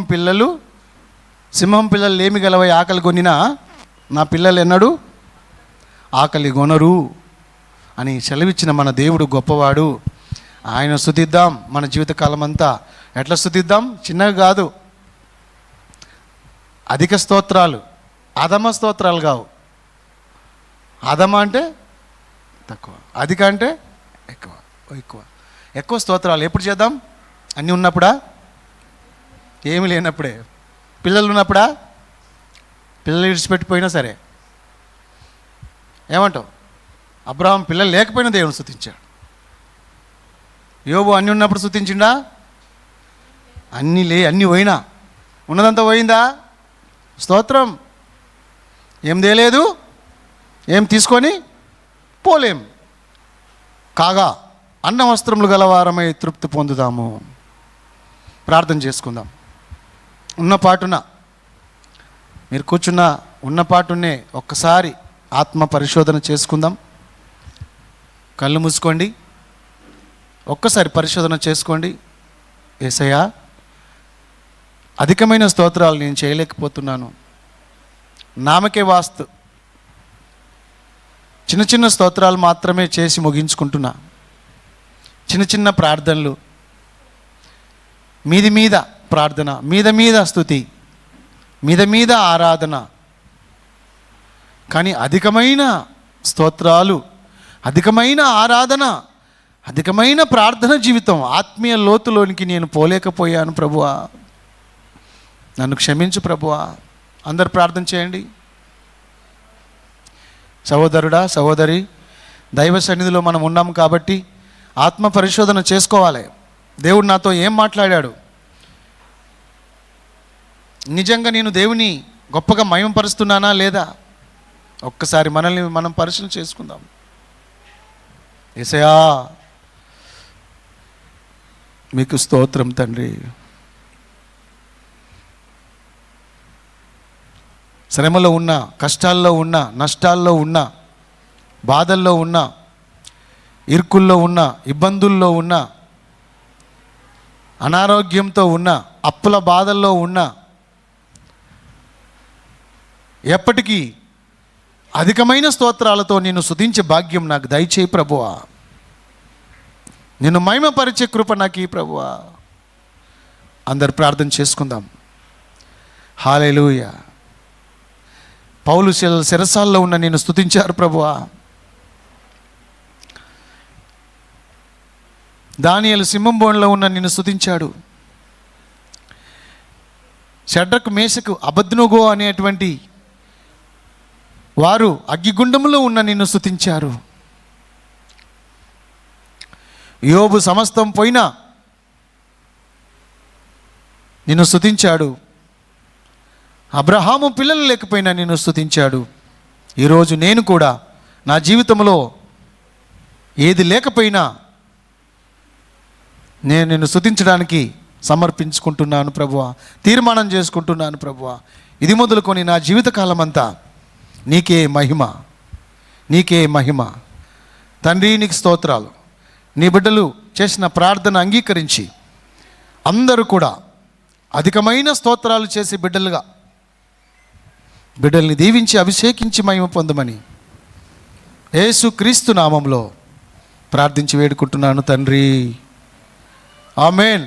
పిల్లలు ఏమి గలవై ఆకలి కొనినా నా పిల్లలు ఎన్నడూ ఆకలి కొనరు అని సెలవిచ్చిన మన దేవుడు గొప్పవాడు. ఆయన స్తుతిద్దాం మన జీవితకాలం అంతా. ఎట్లా స్తుతిద్దాం? చిన్నగా కాదు, అధిక స్తోత్రాలు, అధమ స్తోత్రాలు కావు. అధమ అంటే తక్కువ, అధిక అంటే ఎక్కువ స్తోత్రాలు. ఎప్పుడు చేద్దాం? అన్నీ ఉన్నప్పుడా? ఏమి లేనప్పుడే. పిల్లలు ఉన్నప్పుడా? పిల్లలు విడిచిపెట్టిపోయినా సరే. ఏమంటావు? అబ్రహాం పిల్లలు లేకపోయినా దేవుని స్తుతించాడు. యోబు అన్నీ ఉన్నప్పుడు స్తుతించిండా? అన్నీ పోయినా ఉన్నదంతా పోయిందా? స్తోత్రం. ఏం తేలేదు, ఏం తీసుకొని పోలేం. కాగా అన్న వస్త్రములు గలవారమై తృప్తి పొందుదాము. ప్రార్థన చేసుకుందాం. ఉన్న పాటున మీరు కూర్చున్న ఉన్న పాటునే ఒక్కసారి ఆత్మ పరిశోధన చేసుకుందాం. కళ్ళు మూసుకోండి, ఒక్కసారి పరిశోధన చేసుకోండి. యేసయ్యా, అధికమైన స్తోత్రాలు నేను చేయలేకపోతున్నాను, నామకే వాస్తు చిన్న చిన్న స్తోత్రాలు మాత్రమే చేసి ముగించుకుంటున్నా. చిన్న చిన్న ప్రార్థనలు, మీది మీద ప్రార్థన, మీద మీద స్తుతి, మీద మీద ఆరాధన. కానీ అధికమైన స్తోత్రాలు, అధికమైన ఆరాధన, అధికమైన ప్రార్థన జీవితం, ఆత్మీయ లోతులోనికి నేను పోలేకపోయాను ప్రభువా, నన్ను క్షమించు ప్రభువా. అందరు ప్రార్థన చేయండి. సహోదరుడా, సహోదరి, దైవ సన్నిధిలో మనం ఉన్నాం కాబట్టి ఆత్మ పరిశోధన చేసుకోవాలి. దేవుడు నాతో ఏం మాట్లాడాడు? నిజంగా నేను దేవుని గొప్పగా మహిమపరుస్తున్నానా లేదా? ఒక్కసారి మనల్ని మనం పరిశీలన చేసుకుందాం. యేసయ్యా, మీకు స్తోత్రం తండ్రి. శ్రమలో ఉన్న, కష్టాల్లో ఉన్న, నష్టాల్లో ఉన్న, బాధల్లో ఉన్న, ఇరుకుల్లో ఉన్న, ఇబ్బందుల్లో ఉన్న, అనారోగ్యంతో ఉన్న, అప్పుల బాధల్లో ఉన్న, ఎప్పటికీ అధికమైన స్తోత్రాలతో నిన్ను స్తుతించే భాగ్యం నాకు దయచేయి ప్రభువా. నిన్ను మహిమపరిచే కృప నాకు ఈ ప్రభువా. అందరు ప్రార్థన చేసుకుందాం. హల్లెలూయా. పౌలు శిరసాల్లో ఉన్న నిన్ను స్తుతించారు ప్రభువా. దానియేలు సింహం బోన్లో ఉన్న నిన్ను స్తుతించాడు. షడ్రకు, మేషకు, అబద్నోగో అనేటువంటి వారు అగ్గిగుండంలో ఉన్న నిన్ను స్తుతించారు. యోబు సమస్తం పోయినా నిన్ను స్తుతించాడు. అబ్రహాము పిల్లలు లేకపోయినా నిన్ను స్తుతించాడు. ఈరోజు నేను కూడా నా జీవితంలో ఏది లేకపోయినా నేను నిన్ను స్తుతించడానికి సమర్పించుకుంటున్నాను ప్రభువా, తీర్మానం చేసుకుంటున్నాను ప్రభువా. ఇది మొదలుకొని నా జీవితకాలం అంతా నీకే మహిమ, నీకే మహిమ. తండ్రి, నీకు స్తోత్రాలు. నీ బిడ్డలు చేసిన ప్రార్థన అంగీకరించి అందరూ కూడా అధికమైన స్తోత్రాలు చేసి బిడ్డల్ని దీవించి అభిషేకించి మహిమ పొందమని యేసుక్రీస్తు నామంలో ప్రార్థించి వేడుకుంటున్నాను తండ్రి. ఆమేన్.